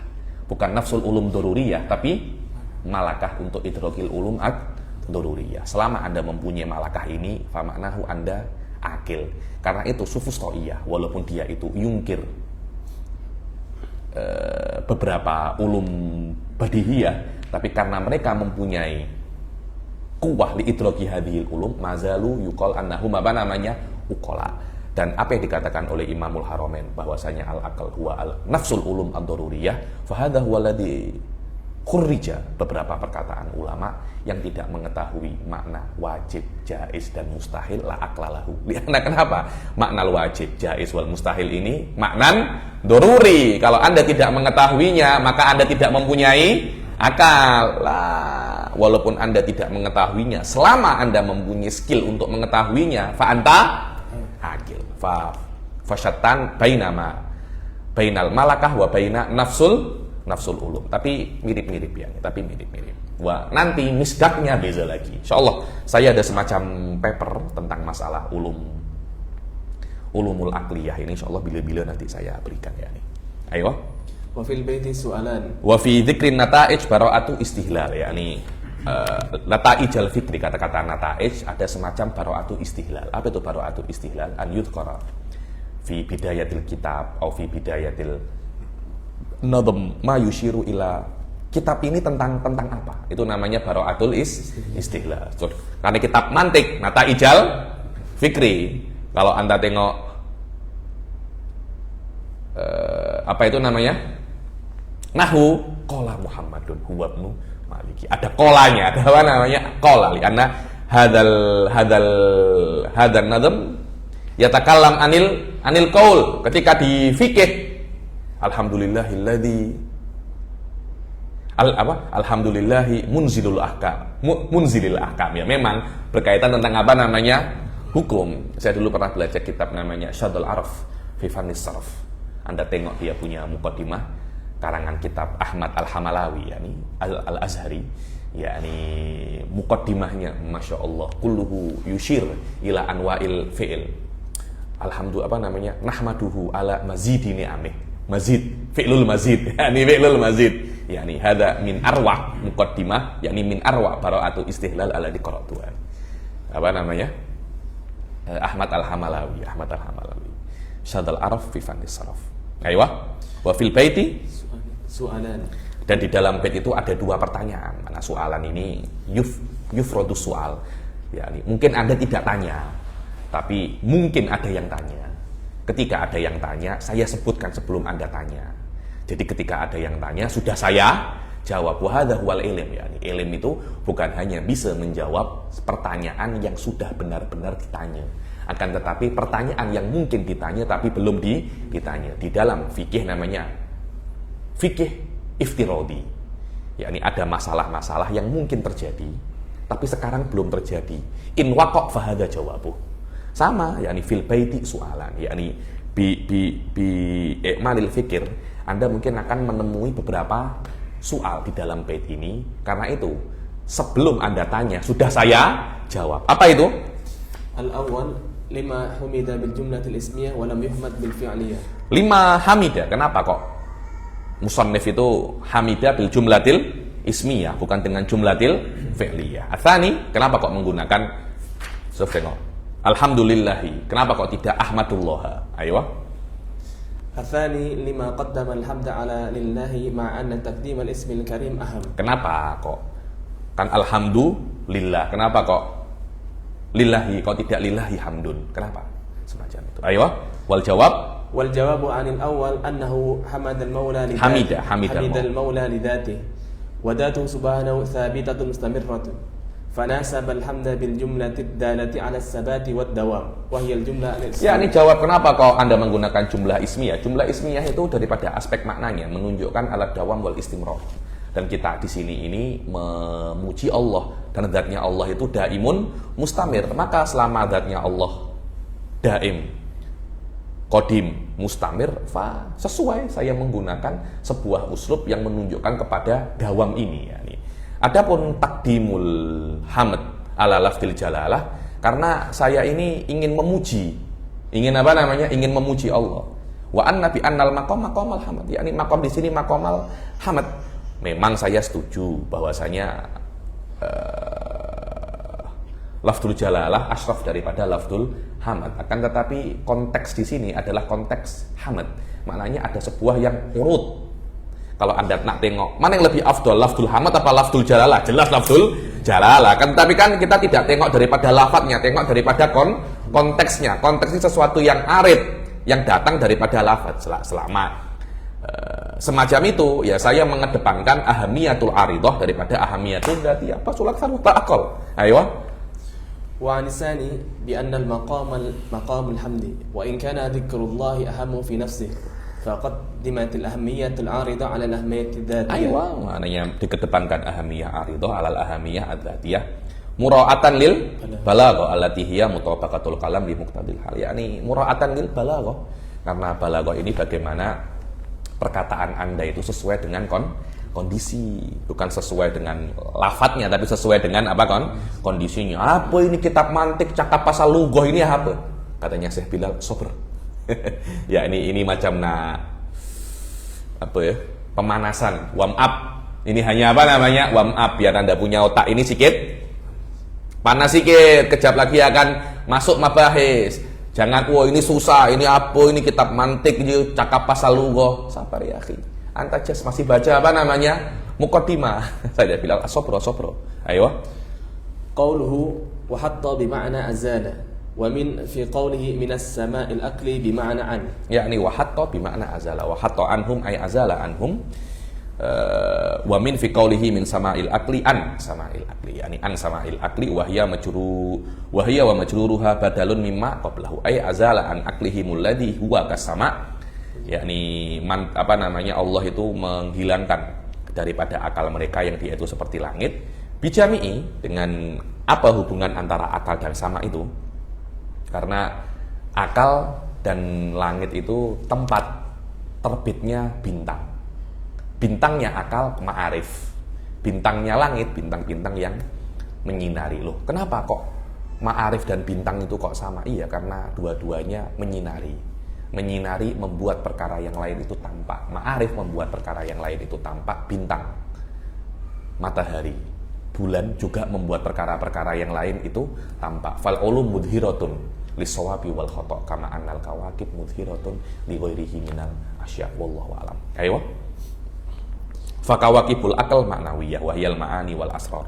bukan nafsul ulum daruriyah, tapi malakah untuk idrakil ulum ad-daruriyah. Selama Anda mempunyai malakah ini, fa maknahu Anda akil. Karena itu sufustoiyah, walaupun dia itu yungkir beberapa ulum badihiyah, tapi karena mereka mempunyai kuwah li idraki hadhil ulum, mazalu yuqal annahum apa namanya uqala. Dan apa yang dikatakan oleh Imamul Haromen bahwasanya al-akal huwa al-nafsul ulum ad-daruriyah, fa hadha huwa alladhi khurrija, beberapa perkataan ulama yang tidak mengetahui makna wajib, jaiz dan mustahil la aklalahu. Lihat kenapa? Makna wajib, jaiz wal mustahil ini maknan daruri. Kalau Anda tidak mengetahuinya, maka Anda tidak mempunyai akal. Lah, walaupun Anda tidak mengetahuinya, selama Anda mempunyai skill untuk mengetahuinya, fa anta akil. Fasyatan bainal malakah wa baina nafsul ulum. Tapi mirip-mirip ya, Wah, nanti misdaknya beza lagi. Insyaallah saya ada semacam paper tentang masalah ulumul akliyah ini, insyaallah bila-bila nanti saya berikan ya nih. Ayo. Wa fil baiti su'alan. Wa fi dzikrin nata'ij bara'atu istihlal, yakni nata'ij al-fikri, kata-kata nata'ij ada semacam bara'atu istihlal. Apa itu bara'atu istihlal? An yudhkara fi bidayatil kitab atau fi bidayatil nadhm ma yushiru ila. Kitab ini tentang apa? Itu namanya bara'atul istihlal. Karena kitab mantik nata'ijal fikri. Kalau Anda tengok apa itu namanya? Nahwu qala Muhammadun huwa ibnu Maliki. Ada kolanya, ada apa namanya? Kola. Karena hadal nadam yatakallam anil qaul. Ketika di fikih, alhamdulillahi munzilil ahkam. Ya memang berkaitan tentang apa namanya? Hukum. Saya dulu pernah belajar kitab namanya Syadul Araf fi Fannis Sarf. Anda tengok dia punya muqaddimah karangan kitab Ahmad Al-Hamalawi, yakni Al-Azhari, yakni muqaddimahnya Masya Allah, kulluhu yushir ila anwa'il fi'il. Nahmaduhu ala mazidi ni'amih. Mazid, fi'lul mazid, yakni fi'lul mazid. Yakni hada min arwa' muqaddimah, yakni min arwa' bara'atu istihlal ala diqara'tuhan. Ahmad Al-Hamalawi. Syadul Araf fi Fannis Sarf. Aywa, wa fil baiti Soalan. Dan di dalam bait itu ada dua pertanyaan. Mana soalan ini yufrodus soal. Ya, mungkin Anda tidak tanya, tapi mungkin ada yang tanya. Ketika ada yang tanya, saya sebutkan sebelum Anda tanya. Jadi ketika ada yang tanya, sudah saya jawab. Wa hadza huwal ilm. Ya, ilm itu bukan hanya bisa menjawab pertanyaan yang sudah benar-benar ditanya, akan tetapi pertanyaan yang mungkin ditanya tapi belum ditanya. Di dalam fikih namanya fikih iftiradi, yakni ada masalah-masalah yang mungkin terjadi tapi sekarang belum terjadi. In waqa' fahadha jawabuh. Sama, yakni fil baiti soalan, yakni bi i'malil fikir, Anda mungkin akan menemui beberapa soal di dalam bait ini. Karena itu sebelum Anda tanya sudah saya jawab. Apa itu? Al-awwal lima humida bil jumlatil ismiyah wa lam yuhmad bil fi'liyah. 5 hamida. Kenapa kok musannif itu hamidah bil jumlatil ismiyah bukan dengan jumlatil fi'liyah? Atsani, kenapa kok menggunakan alhamdulillahi? Kenapa kok tidak ahmadullah? Ayo. Atsani lima qaddama alhamda ala lillahi ma'anna taqdim al-ismi al-karim aham. Kenapa kok kan alhamdulillah? Kenapa kok lillahi kok tidak lillahi hamdun? Kenapa? Semacam itu. Ayo. Wal jawabu 'anil awwal annahu hamadal maula li hamidal maula li dhatihi wa dhatuhu subhanahu thabitatun mustamirratun fanasaba alhamda bil jumlati dalati 'ala as-sabati wad dawam wa hiya al jumlah al-ismiyah. Ya, ini jawab kenapa kok Anda menggunakan jumlah ismiyah. Jumlah ismiyah itu daripada aspek maknanya menunjukkan alat dawam wal istimrar. Dan kita di sini ini memuji Allah dan zatnya Allah itu daimun mustamir. Maka selama zatnya Allah daim, qadim, mustamir, sesuai saya menggunakan sebuah uslub yang menunjukkan kepada dawam ini. Yani. Adapun takdimul hamd ala lafzil jalalah, karena saya ini ingin memuji, ingin memuji Allah. Wa anna bi annal maqamal hamd, yakni maqam di sini maqamal hamd. Memang saya setuju bahwasanya lafzul jalalah asyraf daripada lafzul hamd. Akan tetapi konteks di sini adalah konteks hamd. Maknanya ada sebuah yang urut. Kalau Anda nak tengok mana yang lebih afdol, lafzul hamd apa lafzul jalalah? Jelas lafzul jalalah. Kan tapi kan kita tidak tengok daripada lafadznya, tengok daripada konteksnya. Konteks ini sesuatu yang arid, yang datang daripada lafadz. Selama semacam itu, ya saya mengedepankan ahamiyatul aridah daripada ahamiyatul dzati. Apa sulak saru ta'aqal. Ayo. Wa anisani bi anna al-maqam al-hamdi wa in kana dzikrullah ahammu fi nafsihi faqaddimat al-ahamiyatul aridah 'ala al-ahamiyatil dzatiyah. Ayo, maknanya dikedepankan ahamiyah aridah 'ala al-ahamiyah adzatiyah. Mura'atan lil balaghah allati hiya mutabaqatul kalam li muqtadil hal. Yakni mura'atan lil balaghah. Karena balaghah ini bagaimana perkataan Anda itu sesuai dengan kondisi, bukan sesuai dengan lafadznya, tapi sesuai dengan apa kondisinya. Apa ini kitab mantik cakap pasal lughah ini apa? Katanya Syekh Bilal, sober. Ya ini macam pemanasan, warm up. Ini hanya warm up biar Anda punya otak ini sedikit panas sedikit, kejap lagi akan masuk mabahis. Jangan, ini susah, ini apa, ini kitab mantik, ini cakap pasal lughah. Sabar ya akhi. Anta masih baca muqaddimah. Saya bilang asobro. Ayo. Qauluhu wa hatta bi ma'na azala wa min fi qawlihi minas sama'il akli bi ma'na an. Yakni wa hatta bi ma'na azala wa hatta anhum ay azala anhum. wa min fi qawlihi min sama'il aqli an sama'il aqli, yani an sama'il aqli wa hiya wa majruruha badalun mimma qablahu ay azala an aqlihimul ladzi huwa kasama, yakni Allah itu menghilangkan daripada akal mereka yang dia itu seperti langit, bijami'i, dengan apa hubungan antara akal dan sama itu, karena akal dan langit itu tempat terbitnya bintang. Bintangnya akal ma'arif, bintangnya langit bintang-bintang yang menyinari. Loh, kenapa kok ma'arif dan bintang itu kok sama? Iya, karena dua-duanya menyinari. Menyinari membuat perkara yang lain itu tampak. Ma'arif membuat perkara yang lain itu tampak. Bintang, matahari, bulan juga membuat perkara-perkara yang lain itu tampak. Fal ulum mudhiratun lisawabi wal khata' kama annal kawakib mudhiratun li ghairihi minal asya' wallahu alam. Ayo. Fakawakibul akal ma'nawiyah wahiyal ma'ani wal asrar.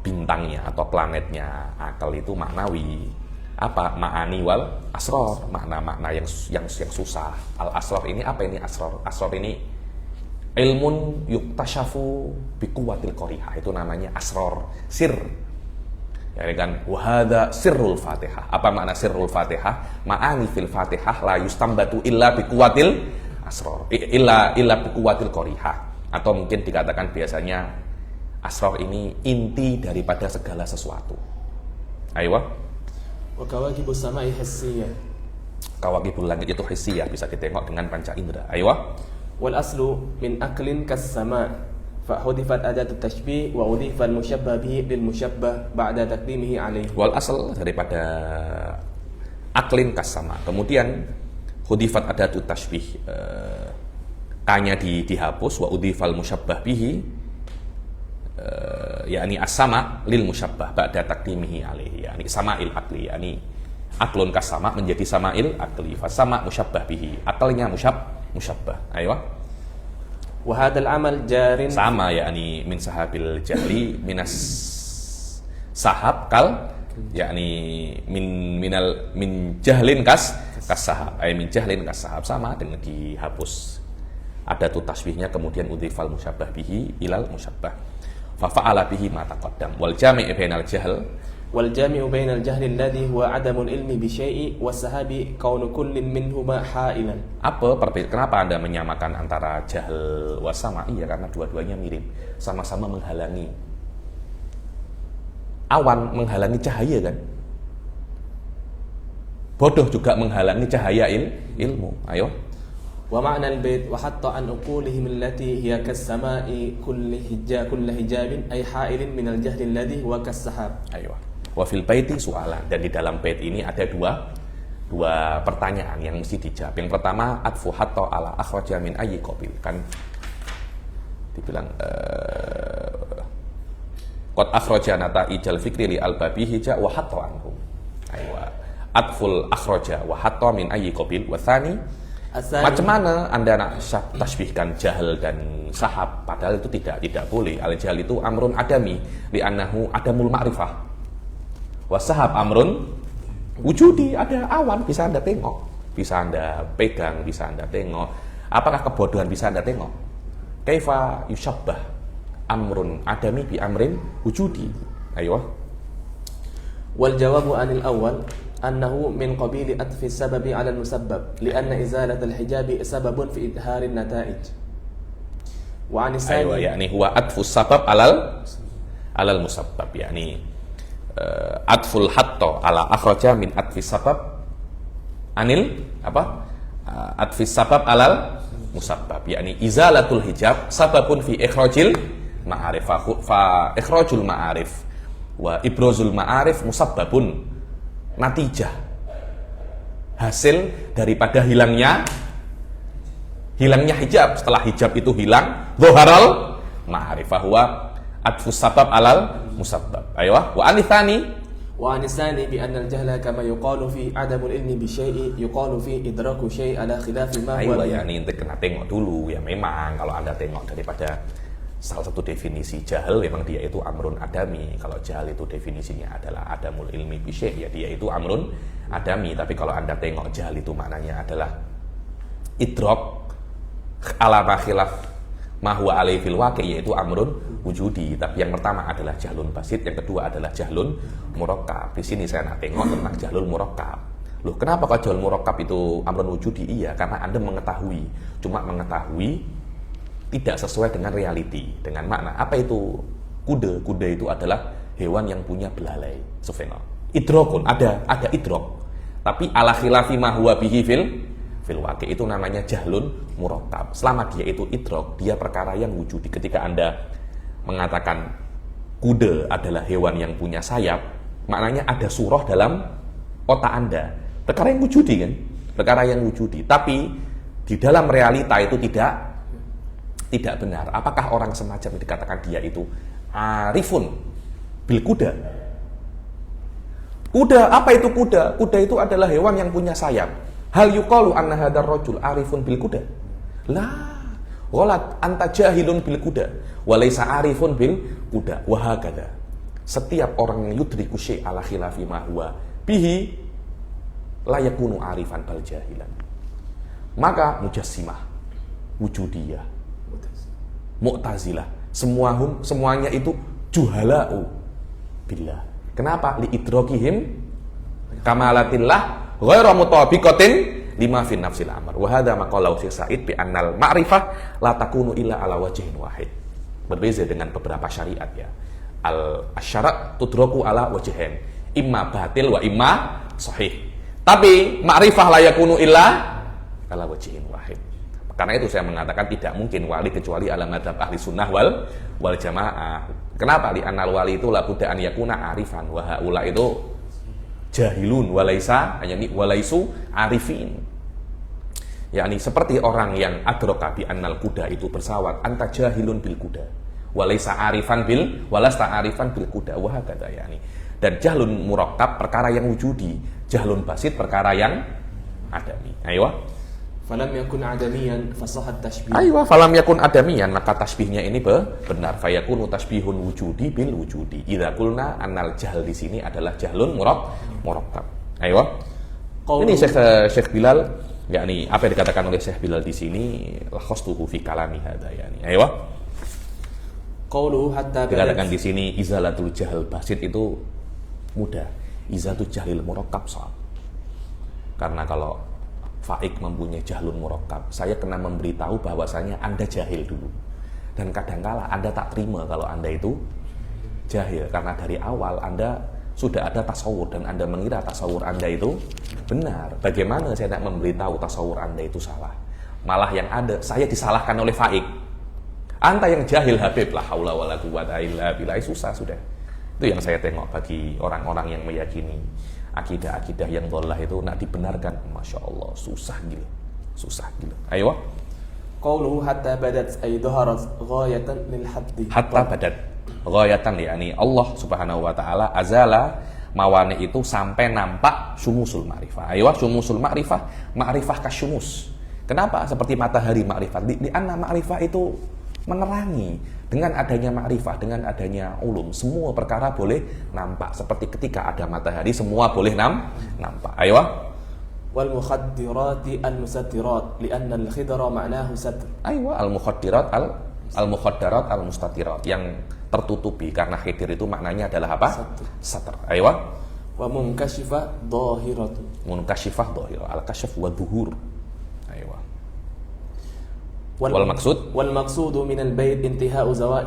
Bintangnya atau planetnya akal itu maknawi. Apa? Ma'ani wal asrar, makna-makna yang susah. Al asrar ini apa ini asrar? Asrar ini ilmun yuktasyafu biquwatil qariha. Itu namanya asrar, sir. Ya kan, wahada sirrul Fatihah. Apa makna sirrul Fatihah? Ma'ani fil Fatihah la yustambatu illa biquwatil asrar, illa biquwatil qariha. Atau mungkin dikatakan biasanya asrar ini inti daripada segala sesuatu. Ayo. Wa kawakibus sama'i hissiyah. Kawakibul langit itu hissiyah, bisa ditengok dengan panca indera. Ayo. Wal aslu min aklin kas sama' fa hudifat adatut tashbih wa udhifa al musyabbah bihi lil musyabbah ba'da taqdimihi alaihi. Wal asl daripada aklin kas sama. Kemudian hudifat adatut tashbih, kanya dihapus, wa udhifal musyabbah bihi, yakni as-sama lil musyabbah ba'da taqdimihi alaihi, yakni sama'il aqli, yakni aklun kasama menjadi sama'il aqli, fasama musyabbah bihi, akalnya musyabbah. Ayo. Wa hadzal amal jarin sama, yakni min sahabil jahli minas sahab kal, yakni min jahlin kas sahab, min jahlin kas sahab, sama dengan dihapus ada tu tasbihnya, kemudian udhifal musyabbah bihi ilal musyabbah fa fa'ala bihi ma taqaddam. Wal jami' bainal jahl alladhi huwa adamul ilmi bi syai'i was sahabi kaunu kullin minhuma ha'ilan. Kenapa Anda menyamakan antara jahl was sama? Iya, karena dua-duanya mirip, sama-sama menghalangi. Awan menghalangi cahaya kan? Bodoh juga menghalangi cahaya ilmu. Ayo. Wa ma'na al-bait wa hatta an uqulihim allati hiya kas-sama'i kulli hijabin ay ha'ilin min al-jahli alladhi huwa kas-sahab. Ayo. Wa fil baiti su'alan, dan di dalam bait ini ada dua pertanyaan yang mesti dijawab. Yang pertama, atfu hatta ala akhraja min ayyi qabil, kan dibilang qad akhraja nata'ijal fikri li al-babihi ja wa hatta anhum. Ayo. Atful akhraja wa hatta min ayyi qabil. Wa tsani, macam mana Anda nak tasbihkan jahal dan sahab, padahal itu tidak boleh. Al-jahal itu amrun adami li annahu adamul ma'rifah. Wa sahab amrun wujudi, ada awan bisa Anda tengok, bisa Anda pegang, bisa Anda tengok. Apakah kebodohan bisa Anda tengok? Kaifa yushabbah amrun adami bi amrin wujudi. Ayo. Wal jawabu anil awal annahu min qabili atfi sababi ala al-musabbab lianna izalat al-hijabi sababun fi idhar an-nata'ij. Wa an Ayo, yakni huwa atfu sabab alal musabbab, yakni atful hatta ala akhraja min atfi sabab anil atfi sabab alal musabbab, yakni izalatul hijab sababun fi ikhrajil ma'arif, fa ikhrajul ma'arif wa ibrazul ma'arif musabbabun, natijah hasil daripada hilangnya hijab. Setelah hijab itu hilang, dhaharal ma'arif, huwa atfus sabab alal musabbab. Ayo. Wa anisani bi anna al-jahla kama yuqalu fi adamul ilmi bi syai'i yuqalu fi idraku syai' ala khilafi ma huwa. Ya, ini kena tengok dulu. Ya memang kalau Anda tengok daripada salah satu definisi jahal, memang dia itu amrun adami. Kalau jahal itu definisinya adalah adamul ilmi bi syai', ya dia itu amrun adami. Tapi kalau Anda tengok jahal itu maknanya adalah idrak ala khilaf ma huwa alaihi fil waqi, yaitu amrun wujudi. Tapi yang pertama adalah jahlun basit, yang kedua adalah jahlun murakkab. Di sini saya nak tengok tentang jahlun murakkab. Loh, kenapa kok jahlun murakkab itu amrun wujudi? Iya, karena Anda mengetahui, cuma mengetahui tidak sesuai dengan reality, dengan makna. Apa itu kuda? Kuda itu adalah hewan yang punya belalai. Sufenol. Idrokun, ada idrok. Tapi ala khilafi ma huwa bihi fil waqi, itu namanya jahlun murakkab. Selama dia itu idrok, dia perkara yang wujudi. Ketika Anda mengatakan kuda adalah hewan yang punya sayap, maknanya ada surah dalam otak Anda. Perkara yang wujudi kan? Perkara yang wujudi. Tapi di dalam realita itu tidak benar. Apakah orang semacam yang dikatakan dia itu arifun bil kuda? Kuda, apa itu kuda? Kuda itu adalah hewan yang punya sayap. Hal yuqalu anna hadzal rajul arifun bil kuda? La, ghalat, anta jahilun bil kuda wa laisa arifun bil kuda. Wa hakadha. Setiap orang yang yudriku syai' ala khilafi ma huwa bihi la yakunu arifan bal jahilan. Maka mujassimah, wujudiyah, mu'tazilah, semuanya itu juhala'u billah. Kenapa? Li idrokihim kamalatillah ghairu mutabiqatin lima fi nafsil amr. Wa hadza maqalau Syekh Said bi annal ma'rifah la takunu illa ala wajhin wahid. Berbeza dengan beberapa syariat ya. Al-syara' tudraku ala wajhain, imma batil wa imma sahih. Tapi ma'rifah la yakunu illa ala wajhin wahid. Karena itu saya mengatakan tidak mungkin wali kecuali ala madzhab ahli sunnah wal jamaah. Kenapa? Li anal wali itu la budda an yakuna arifan wa haula itu jahilun walaisa walaisu arifin. Yakni seperti orang yang adroka bi annal kuda itu bersawat, anta jahilun bil kuda walaisa arifan bil walasta arifan bil kuda wa hakadha yani. Dan jahlun murakkab perkara yang wujudi, jahlun basit perkara yang adami. Ayo. Falam yakun adamiyan fasahat tashbih. Aywa, falam yakun adamiyan, maka tasbihnya ini benar. Fayakunu tasbihun wujudi bil wujudi. Idza qulna annal jahl di sini adalah jahlun murakkab. Aywa. Ini Syekh Bilal, yakni apa yang dikatakan oleh Syekh Bilal di sini, lakhastuhu fi kalami hadza yani. Aywa. Qauluhu hatta dikatakan di sini izalatul jahl basit itu mudah. Izalatul jahlil murakkab soal. Karena kalau Faik mempunyai jahlun murakkab, saya kena memberitahu bahwasanya Anda jahil dulu. Dan kadangkala Anda tak terima kalau Anda itu jahil, karena dari awal Anda sudah ada tasawur dan Anda mengira tasawur Anda itu benar. Bagaimana saya nak memberitahu tasawur Anda itu salah? Malah yang ada, saya disalahkan oleh Faik. Anta yang jahil Habib, la haula wala quwwata illa billah, susah sudah. Itu yang saya tengok bagi orang-orang yang meyakini akidah-akidah yang dhalah itu nak dibenarkan, Masya Allah, susah gila. Ayo. Qauluhu hatta badat ay dhaharat ghayatan lil haddi. Hatta badat ghayatan, yakni Allah Subhanahu wa taala azala mawani itu sampai nampak syumusul ma'rifah. Ayo, syumusul ma'rifah kasyumus. Kenapa seperti matahari ma'rifat? Di anna ma'rifah itu menerangi. Dengan adanya ma'rifah, dengan adanya ulum, semua perkara boleh nampak. Seperti ketika ada matahari, semua boleh nampak. Ayo. Wal mukhaddirati al-musattirat, lianna al-khidra ma'nahu satr. Ayo, al-mukhaddirat al-mustatirat, yang tertutupi, karena khidir itu maknanya adalah apa? Satr. Ayo. Wa munkashifah dhahiratu. Munkashifah dhahir, al-kashf wa dhuhur. Wal maqsudu min al-bayt intihau zawal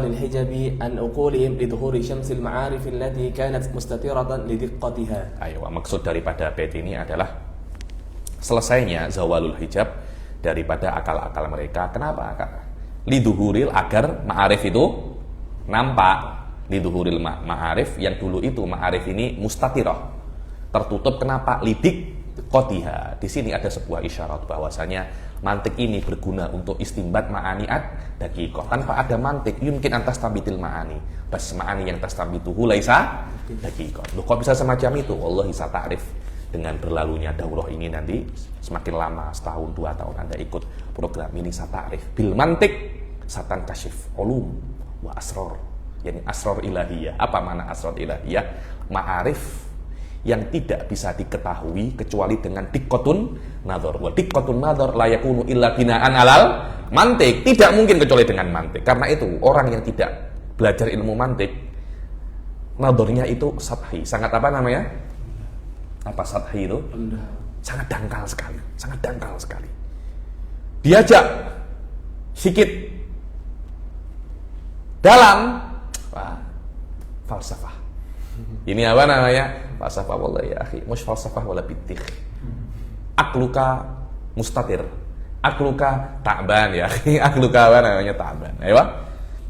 al-hijabi an uqulihim li dhuhuri syamsil ma'arif allati kanat mustatiratan li diqqatiha. Ayo, maksud daripada bait ini adalah selesainya zawalul hijab daripada akal-akal mereka. Kenapa? Li dhuhuril, agar ma'arif itu nampak. Li dhuhuril ma'arif, yang dulu itu ma'arif ini mustatirah, tertutup. Kenapa? Lidik qotiha. Di sini ada sebuah isyarat bahwasanya mantik ini berguna untuk istimbat ma'ani'at daqiqah. Tanpa ada mantik, yumkin antas tabitil ma'ani. Bas ma'ani yang tastabituhu laisa daqiqah. Loh, kok bisa semacam itu? Wallahi sata'rif. Dengan berlalunya daurah ini nanti semakin lama, setahun, 2 tahun Anda ikut program ini, sata'rif. Bil mantik satan kasyif ulum wa asror. Yani asror ilahiyah. Apa makna asror ilahiyah? Ma'arif yang tidak bisa diketahui kecuali dengan dikkotun nadhar. Wa dikkotun nadhar la yakunu illa binaan alal mantik. Tidak mungkin kecuali dengan mantik. Karena itu orang yang tidak belajar ilmu mantik, nadharnya itu sathi. Sangat apa namanya? Apa sathi itu? Sangat dangkal sekali. Sangat dangkal sekali. Diajak sikit dalam, wah, falsafah. Ini apa namanya? Falsafah wallahi ya akhi, mush falsafah wala bitikh. Akluka mustatir. Akluka ta'ban ya akhi. Akluka apa namanya? Ta'ban. Ayo.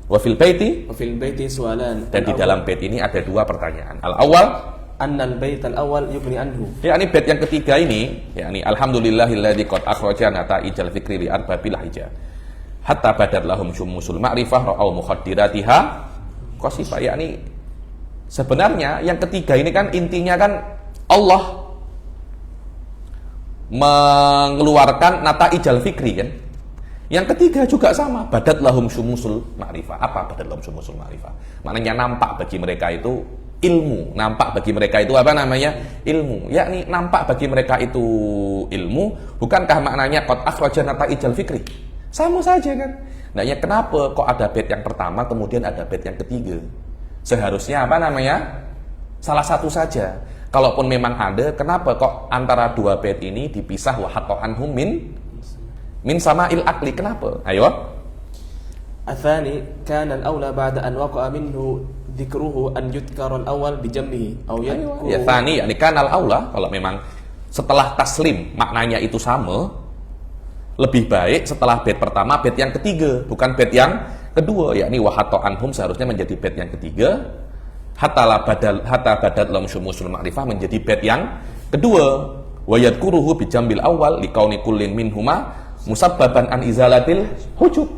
Wa fil baiti sualan. Dan di dalam bait ini ada dua pertanyaan. Al-awwal annal bait al-awwal yughni anhu. Yakni bait yang ketiga ini, yakni alhamdulillahilladzi qad akhraja nata'ijal fikri li arbabil hijab. Hatta badat lahum syumusul ma'rifah ra'au mukhaddiratiha qasifah. Yakni sebenarnya yang ketiga ini kan intinya kan Allah mengeluarkan nata'ijal fikri kan. Yang ketiga juga sama, badat lahum syumusul ma'rifah. Apa badat lahum syumusul ma'rifah? Maknanya nampak bagi mereka itu ilmu, nampak bagi mereka itu apa namanya? Ilmu. Yakni nampak bagi mereka itu ilmu, bukankah maknanya qad akhraja nata'ijal fikri? Sama saja kan. Nah, ya kenapa kok ada bait yang pertama kemudian ada bait yang ketiga? Seharusnya apa namanya? Salah satu saja. Kalaupun memang ada, kenapa kok antara dua bait ini dipisah wa hatta anhum min sama'il aqli? Kenapa? Ayo. Athani kana al-awla ba'da an waqa'a minhu dzikruhu an yudhkara al-awwal bi jambihi aw yadhkuru. Ya tsani yakni kana al-awla, kalau memang setelah taslim maknanya itu sama, lebih baik setelah bait pertama bait yang ketiga, bukan bait yang kedua, yakni wa hatta anhum seharusnya menjadi bait yang ketiga, hatta badat lahum syumusul ma'rifah menjadi bait yang kedua, wa yadhkuruhu bi jambil awal liqauni kullin minhuma musabbaban an izalatil hujub.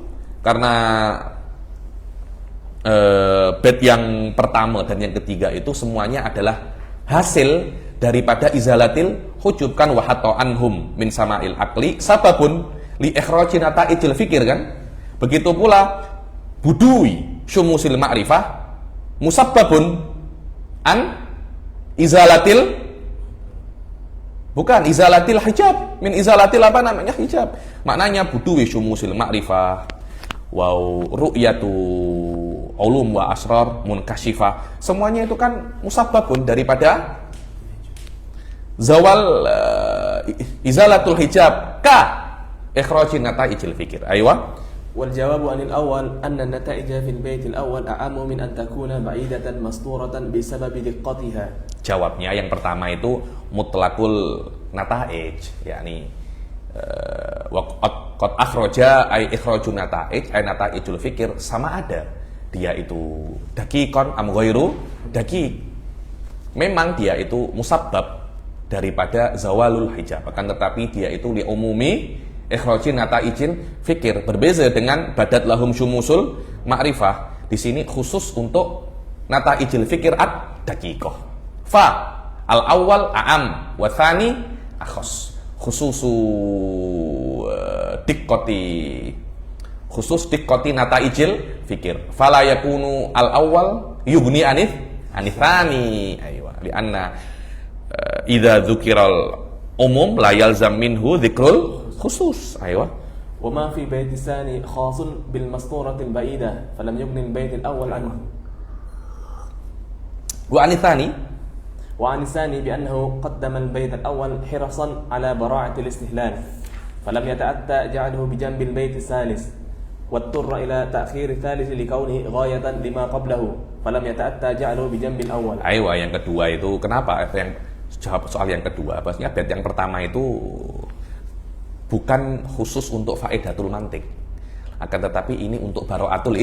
Karena bait yang pertama dan yang ketiga itu semuanya adalah hasil daripada izalatil hujub kan, wa hatta anhum min sama'il aqli sababun li ikhraji nata'ijil fikir kan. Begitu pula budui syumusil ma'rifah musabbabun an izalatil, bukan izalatil hijab, min izalatil apa namanya? Hijab. Maknanya budui syumusil ma'rifah wa ru'yatu ulum wa asrar munkashifah. Semuanya itu kan musabbabun daripada zawal izalatul hijab ka ikhrajin nata'ijil fikir. Aywa. Wal jawabu anil awal anna nata'ija fil bait al-awwal a'ammu min an takuna ba'idatan masturatan bi sababi diqqatiha. Jawabnya yang pertama itu mutlaqul nata'ij, yakni qad akhraja ay ikhrajun nata'ij ay nata'ijul fikir, sama ada dia itu daqiqan am ghairu daqiq. Memang dia itu musabbab daripada zawalul hijab, akan tetapi dia itu li umumi ikhrajin nata'ijin fikir. Berbeza dengan badat lahum syumusul ma'rifah. Di sini khusus untuk nata'ijil fikir ad-daqiqah. Fa al-awwal a'am wa tsani akhas. Khususu khusus diqqati nata'ijil fikir. Fala yakunu al-awwal yughni anithani. Aywa. Lianna idza dzukiral umum la yalzam minhu dzikrul khusus. Aywa. Wa ma fi bait tsani khasun bil masturati al ba'ida falam yughni al bait al awwal anhu. Wa anithani bi annahu qaddama al bait al awwal hirasan ala bara'ati al istihlal falam yata'atta ja'aluhu bi janbi al bait al thalith واضطر إلى تأخير الثالث لكونه غاية لما قبله فلم يتأتى جعله بجنب الأول. Ayo, yang kedua itu kenapa? Yang jawab soal yang kedua, maksudnya bait yang pertama itu bukan khusus untuk faedatul mantik, akan tetapi ini untuk bara'atul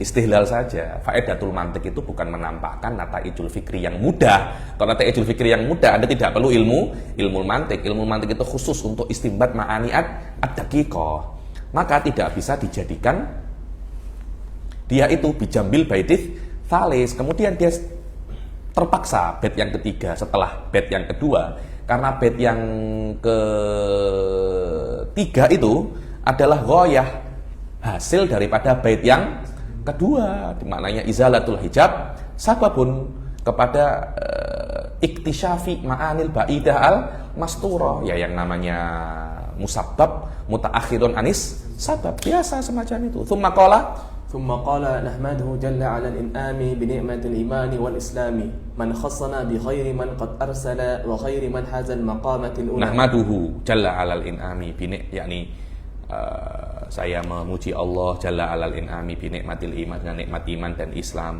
istihlal saja. Faedatul mantik itu bukan menampakkan nata'ijul fikri yang mudah. Kalau nata'ijul fikri yang mudah, Anda tidak perlu ilmu mantik. Ilmu mantik itu khusus untuk istinbat ma'ani ad-daqiqah. Maka tidak bisa dijadikan dia itu bijambil baitis thalis. Kemudian dia terpaksa bait yang ketiga setelah bait yang kedua, karena bait yang ketiga itu adalah ghoyah, hasil daripada bait yang kedua, maknanya izalatul hijab sababun kepada iktisyafi ma'anil ba'idah al mastura, ya yang namanya musabbab mutaakhirun anis sabab, biasa semacam itu. Tsumma qala ثم قال نحمده جل على الإنعام بنعمة الإيمان والإسلام من خصنا بخير من قد أرسل وخير من حاز المقامة الأولى. Nahmaduhu jalla alal in'ami yakni saya memuji Allah jalla alal in'ami bi nikmatil iman, dengan nikmat iman dan Islam.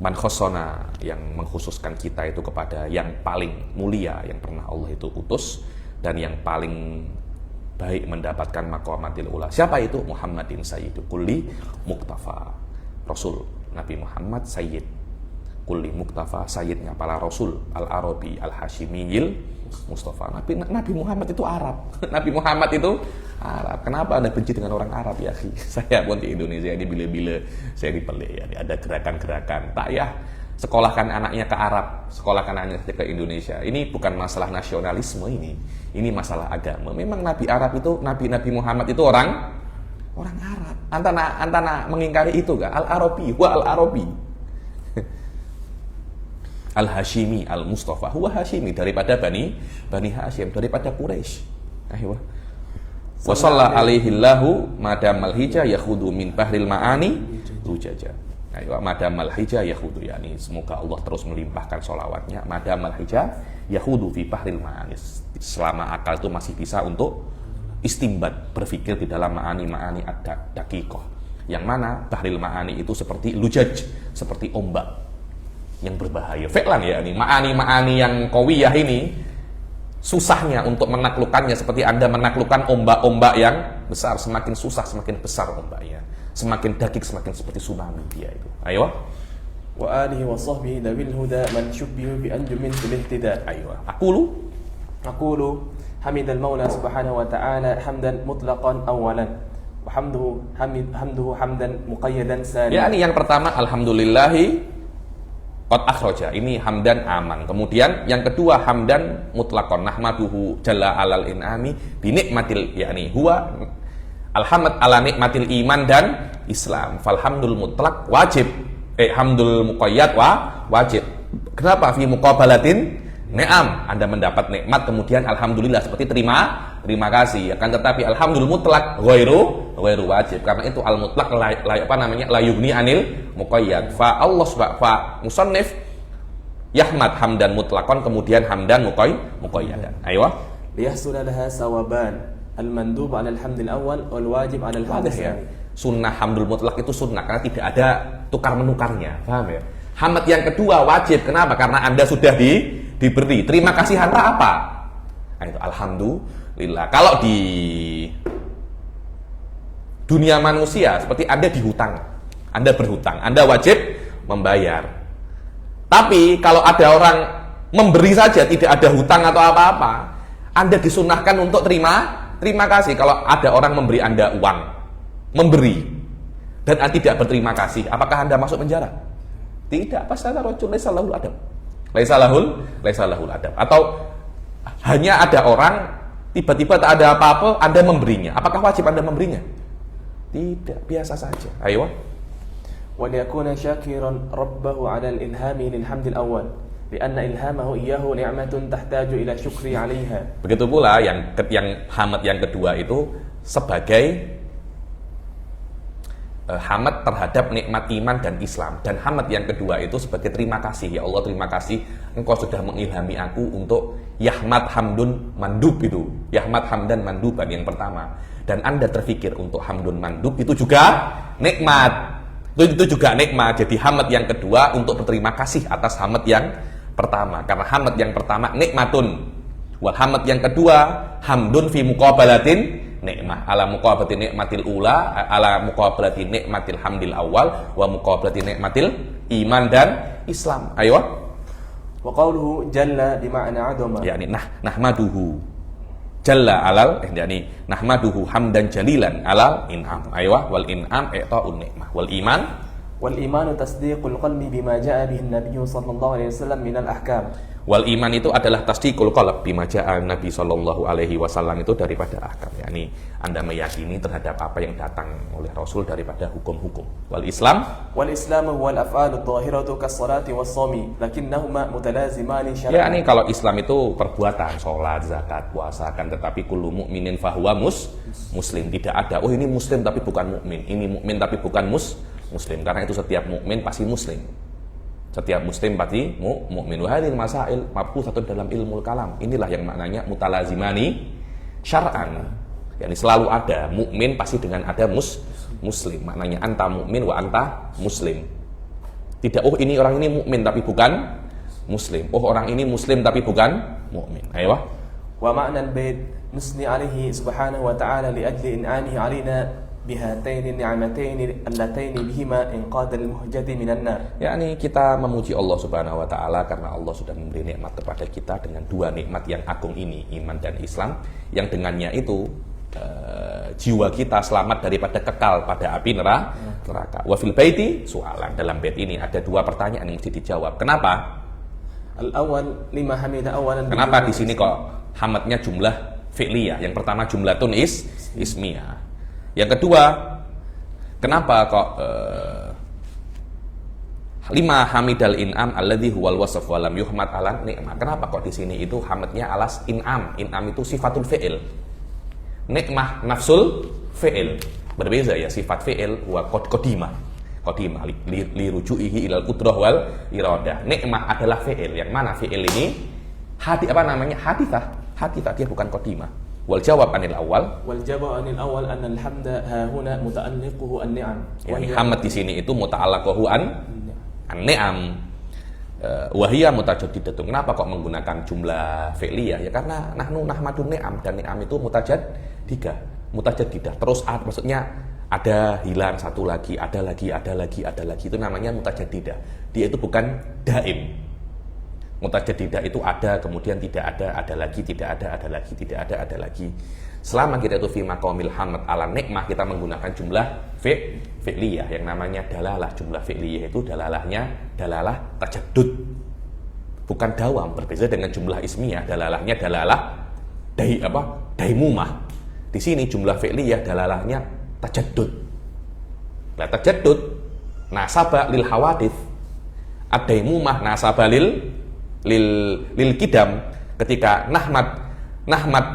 Man khossona, yang mengkhususkan kita itu kepada yang paling mulia yang pernah Allah itu utus dan yang paling baik mendapatkan maqamatil ula. Siapa itu? Muhammadin sayyidu kulli muktafa. Rasul Nabi Muhammad sayyid kulli muktafa, sayyidnya para rasul, al-arabi al-hashimiyil Mustafa. Nabi Muhammad itu Arab. Nabi Muhammad itu Arab. Kenapa Anda benci dengan orang Arab ya? Saya pun di Indonesia ini bila-bila saya dipelih ya, ada gerakan-gerakan tak ya sekolahkan anaknya ke Arab, sekolahkan anaknya ke Indonesia. Ini bukan masalah nasionalisme ini masalah agama. Memang Nabi Arab itu, Nabi Muhammad itu orang Arab. Antana mengingkari itu enggak? Al-Arabi, huwa al-Arabi. Al-Hashimi, al-Mustafa, huwa Hashimi, daripada Bani Hashim, daripada Quraisy. Ayo. Wa shalla alaihi Allahu madamal hija yakhudu min bahril ma'ani ujaja. Ayo, madamal hija yakhudu, yakni semoga Allah terus melimpahkan sholawatnya madamal hija yakhudu fi bahril ma'ani, selama akal itu masih bisa untuk istimbat, berpikir di dalam ma'ani ad-daqiqah, yang mana bahril ma'ani itu seperti lujaj, seperti ombak yang berbahaya. Fi'lan ya, ini ma'ani yang qawiyah ini susahnya untuk menaklukkannya seperti Anda menaklukkan ombak-ombak yang besar. Semakin susah semakin besar ombaknya, semakin dakik semakin seperti tsunami dia itu. Ayo. Wa alihi wa sahbihi dawil huda man syubbihu bi anjumin fil ihtida. Ayo. Aqulu hamidal maula subhanahu wa ta'ala hamdan mutlaqan awalan wa hamduhu hamdan muqayyadan saniyan. Ya, ini yang pertama alhamdulillahi qad akhraja, ini hamdan aman. Kemudian yang kedua hamdan mutlaqan, nahmaduhu jalla alal in'ami bi nikmatil, yakni huwa alhamd ala nikmatil iman dan Islam. Falhamdul mutlaq wajib, hamdul muqayyad wajib. Kenapa? Fi muqabalatin ni'am, Anda mendapat nikmat kemudian alhamdulillah seperti terima kasih. Akan tetapi alhamdul mutlaq ghairu wajib. Karena itu al mutlaq la yugni anil muqayyad. Fa Allah fa musannif yahmad hamdan mutlaqan, kemudian hamdan muqayyadan. Ayo. Liyahsul laha sawaban al mandub ala al hamdil awal wal wajib ala al hamdil tsani. Sunnah hamdul mutlaq itu sunnah karena tidak ada tukar menukarnya. Paham ya? Hamd yang kedua wajib. Kenapa? Karena Anda sudah diberi. Terima kasih Anda apa? Nah, itu alhamdulillah. Kalau di dunia manusia seperti Anda dihutang, Anda berhutang, Anda wajib membayar. Tapi kalau ada orang memberi saja, tidak ada hutang atau apa-apa, Anda disunahkan untuk terima kasih. Kalau ada orang memberi Anda uang, memberi dan Anda tidak berterima kasih, apakah Anda masuk penjara? Tidak, pasti ada rojul laisa lahul adab. Laisa lahul adab. Atau hanya ada orang tiba-tiba tak ada apa-apa, Anda memberinya. Apakah wajib Anda memberinya? Tidak, biasa saja. Ayo. Wa liyakuna syakiran rabbahu 'ala al-ilhami lil hamdil awwal, li'anna ilhamahu iyyahu ni'matun tahtaju ila syukri 'alaiha. Begitu pula yang hamd yang kedua itu sebagai hamd terhadap nikmat iman dan Islam, dan hamd yang kedua itu sebagai terima kasih. Ya Allah, terima kasih Engkau sudah mengilhami aku untuk yahmad hamdun mandub itu, yahmad hamdan manduban yang pertama, dan Anda terfikir untuk hamdun mandub itu juga nikmat, itu juga nikmat. Jadi hamd yang kedua untuk berterima kasih atas hamd yang pertama, karena hamd yang pertama nikmatun, wal hamd yang kedua hamdun fi muqabalatin nikmah, ala muqabalati nikmatil ula, ala muqabalati nikmatil hamdil awal, wa muqabalati nikmatil iman dan Islam. Ayo. Wa qawluhu jalla bi ma'na 'azama, yakni nahmaduhu jalla alal, yakni nahmaduhu hamdan jalilan alal in'am. Ayo, wal in'am i'ta'un nikmah, wal iman tasdiqul qalbi bima ja'a bihi an-nabiy sallallahu alaihi wasallam min al-ahkam. Wal iman itu adalah tasdiqul qalb bima ja'a Nabi sallallahu alaihi wasallam, itu daripada ahkam, yakni Anda meyakini terhadap apa yang datang oleh Rasul daripada hukum-hukum. Wal Islam huwa al-af'alu adh-dhahiratu kas-salati was-shaumi lakinnahuma mutalazimani syar'an. yakni kalau Islam itu perbuatan, sholat, zakat, puasa, kan, tetapi kullu mu'minin fahuwa muslim. Tidak ada ini muslim tapi bukan mukmin, ini mukmin tapi bukan muslim, karena itu setiap mukmin pasti muslim. Setiap muslim pasti mukmin. Wa hadhil masail mabthusatun dalam ilmu kalam. Inilah yang maknanya mutalazimani syar'an. Yani selalu ada mukmin pasti dengan ada muslim. Maknanya anta mukmin wa anta muslim. Tidak ini orang ini mukmin tapi bukan muslim. Orang ini muslim tapi bukan mukmin. Ayo. Wa ma'na al-bait nusni alaihi subhanahu wa ta'ala li ajli in'amihi alaina bihataini ni'mataini allataini bihima inqadal muhjati minan nar. Yakni kita memuji Allah Subhanahu wa taala karena Allah sudah memberi nikmat kepada kita dengan dua nikmat yang agung ini, iman dan Islam, yang dengannya itu jiwa kita selamat daripada kekal pada api neraka. Wa fil baiti soalan, dalam bait ini ada dua pertanyaan yang mesti dijawab. Kenapa? Al-awwal lima hamida awalan. Kenapa di sini kok hamadnya jumlah fi'liyah? Yang pertama jumlatun ismiyah. Yang kedua, kenapa kok lima hamidal in'am alladzi huwal wasf wa lam yuhmad ala ni'mah? Kenapa kok di sini itu hamadnya alas in'am? In'am itu sifatul fi'il. Nikmah nafsul fi'il. Berbeza ya, sifat fi'il huwa qadimah li ruju'ihi ilal qudrah wal iradah. Nikmah adalah fi'il. Yang mana fi'il ini hadithah, dia bukan qadimah. Wal jawab anil awal anna al-hamda ha huna muta'alliquhu an-ni'am. Yani hamd di sini itu muta'alliquhu an-ni'am. Wa hiya mutajaddidatun. Kenapa kok menggunakan jumlah fi'liyah? Ya karena nahnu nahmadun ni'am, dan ni'am itu mutajaddidah. Terus maksudnya ada hilang satu lagi, ada lagi. Itu namanya mutajaddidah. Dia itu bukan daim. Mutajaddidah itu ada, kemudian tidak ada lagi, tidak ada lagi, tidak ada lagi. Selama kita itu fi maqamil hamd ala nikmah, kita menggunakan jumlah fi'liyah yang namanya dalalah. Jumlah fi'liyah itu dalalahnya dalalah tajaddud, bukan dawam. Berbeda dengan jumlah ismiyah, dalalahnya dalalah daimumah. Di sini jumlah fi'liyah dalalahnya tajaddud. Nah, tajaddud nasaba lil hawadits, ad-daimumah nasaba lil kidam. Ketika nahmad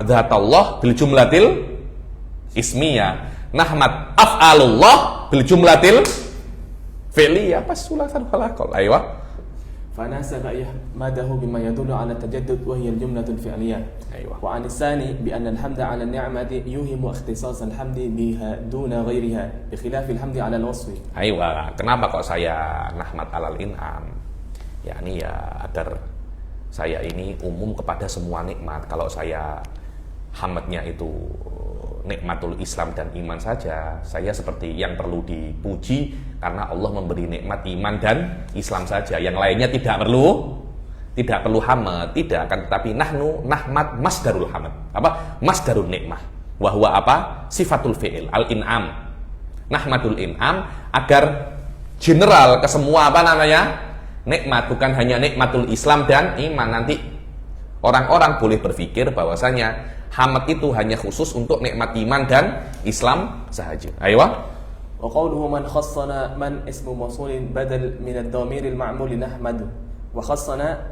dzatallah bil jumlatil ismiyah, nahmad af'alullah bil jumlatil fi'liyah, pas sulatan falaqal. Aywa fanasaba yahmadahu bima yadullu ala tajaddud wa hiya al-jumlatul fi'liyah. Aywa. Wa anisani bi anna al-hamda ala an-ni'mati yuhimu ikhtisas al-hamdi biha duna ghairiha bi khilaf al-hamdi ala al-wasfi. Aywa. Kenapa kok saya nahmad alal in'am? Yakni agar saya ini umum kepada semua nikmat. Kalau saya hamadnya itu nikmatul Islam dan iman saja, saya seperti yang perlu dipuji karena Allah memberi nikmat iman dan Islam saja. Yang lainnya tidak perlu hamad, tidak akan. Tetapi nahmad masdarul hamad. Apa? Masdarul nikmah. Wa huwa apa? Sifatul fi'il, al-in'am. Nahmadul in'am agar general ke semua nikmat, bukan hanya nikmatul Islam dan iman. Nanti orang-orang boleh berpikir bahwasanya hamd itu hanya khusus untuk nikmat iman dan Islam sahaja. Ayo. Wa qawluhu man khassana man ismu mawsulin badal min ad-dhamir al-ma'mul nahmadu wa khassana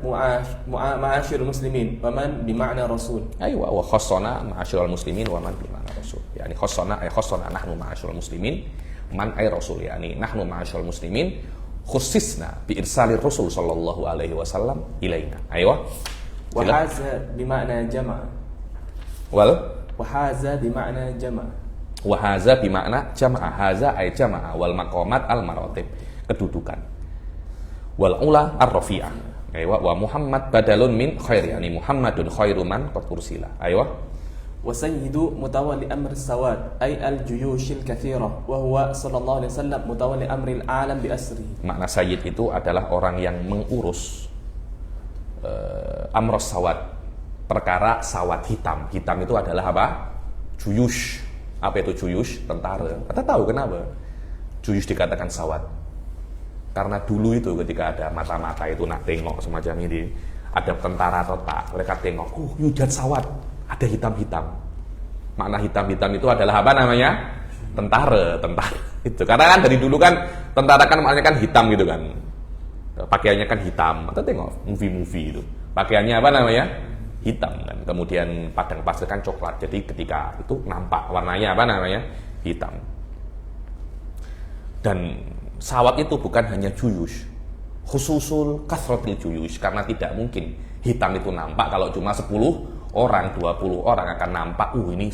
ma'asyirul muslimin wa man bima'na rasul. Ayo, wa khassana ma'asyirul muslimin wa man bima'na rasul. Yani khassana nahnu ma'asyirul muslimin, man ay rasul. Yani nahnu ma'asyirul muslimin khususna bi irsalir Rasul sallallahu alaihi wasallam ilaina. Ayo. Wa hadza bima'na jama'. Wa hadza bima'na jama'. Wa hadza bima'na jama'a. Hadza ay jama'a wal maqamat al maratib, kedudukan. Wal ula ar-rafi'ah. Ayo, wa Muhammad badalun min khair, yani Muhammadun khairu man qad ursila. Ayo. وسيد متولي أمر السواد أي الجيوش الكثيرة وهو صلى الله عليه وسلم متولي أمر العالم بأسره. Makna sayyid itu adalah orang yang mengurus amr sawad, perkara sawad hitam. Hitam itu adalah apa? Juyush. Apa itu juyush? Tentara. Kita tahu kenapa juyush dikatakan sawad? Karena dulu itu ketika ada mata-mata itu nak tengok semacam ini, ada tentara atau tak, mereka tengok, yujad sawat, ada hitam-hitam. Makna hitam-hitam itu adalah apa namanya? Tentara itu. Karena kan dari dulu kan tentara kan maknanya kan hitam gitu kan. Pakaiannya kan hitam. Atau tengok movie-movie itu. Pakaiannya apa namanya? Hitam kan. Kemudian padang pasir kan coklat. Jadi ketika itu nampak warnanya apa namanya? Hitam. Dan sawat itu bukan hanya juyush. Khususul kasrotil juyush. Karena tidak mungkin hitam itu nampak kalau cuma 10 orang, 20 orang akan nampak. Ini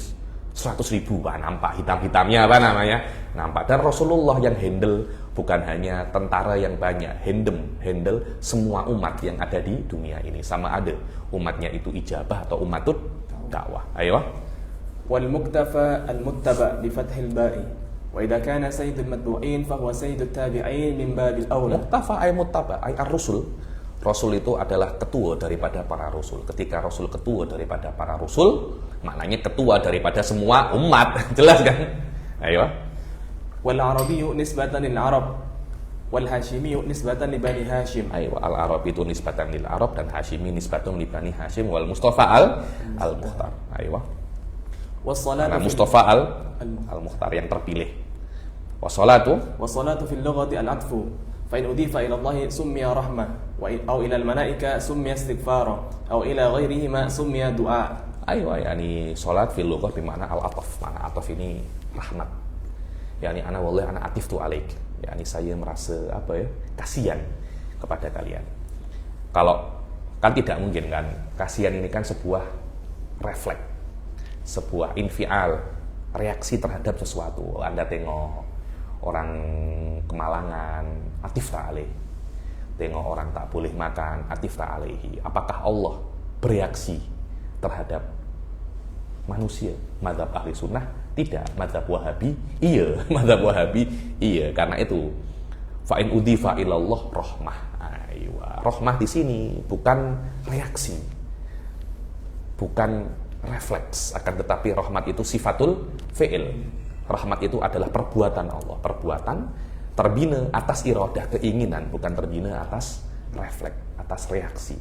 100.000 nampak hitam-hitamnya apa namanya? Nampak. Dan Rasulullah yang handle bukan hanya tentara yang banyak, handle semua umat yang ada di dunia ini. Sama ada umatnya itu ijabah atau umatut dakwah. Ayo. Wal muktafa al muttaba bi fathil ba'i. Wa idza kana sayyidul matbu'in fa huwa sayyidut tabi'in min babil aula. Muktafa ay muttaba ay ar-rusul. Rasul itu adalah ketua daripada para rasul. Ketika Rasul ketua daripada para rasul, maknanya ketua daripada semua umat. Jelas kan? Ayo. Wal arabiyyu nisbatan lil arab wal hashimiyyu nisbatan li bani hashim. Ayo, al arab itu nisbatan lil arab dan hashimi nisbatun li bani hashim wal mustafa al mukhtar. Ayo. Wassalatu Mustafa al mukhtar yang terpilih. Wassalatu fil lughati al atfu. فإن أضيف إلى الله سمي رحمة أو إلى الملائكة سمي استغفارا أو إلى غيرهما سمي دعاء. Aywa, yani salat fil lughah bermakna al-ataf. Makna ataf ini rahmat. Yani ana wallahi ana atiftu alaik. Yani saya merasa apa ya? Kasihan kepada kalian. Kalau kan tidak mungkin kan, kasihan ini kan sebuah refleks, sebuah infial, reaksi terhadap sesuatu. Anda tengok orang kemalangan, atif ta'alih. Tengok orang tak boleh makan, atif ta'alihi. Apakah Allah bereaksi terhadap manusia? Mazhab ahli sunnah tidak. Mazhab wahabi iya. Mazhab wahabi iya. Karena itu fa'in udhifa ilallah rahmah. Aywa. Rahmah di sini bukan reaksi, bukan refleks, akan tetapi rahmat itu sifatul fi'il. Rahmat itu adalah perbuatan Allah. Perbuatan terbina atas iradah, keinginan, bukan terbina atas refleks, atas reaksi.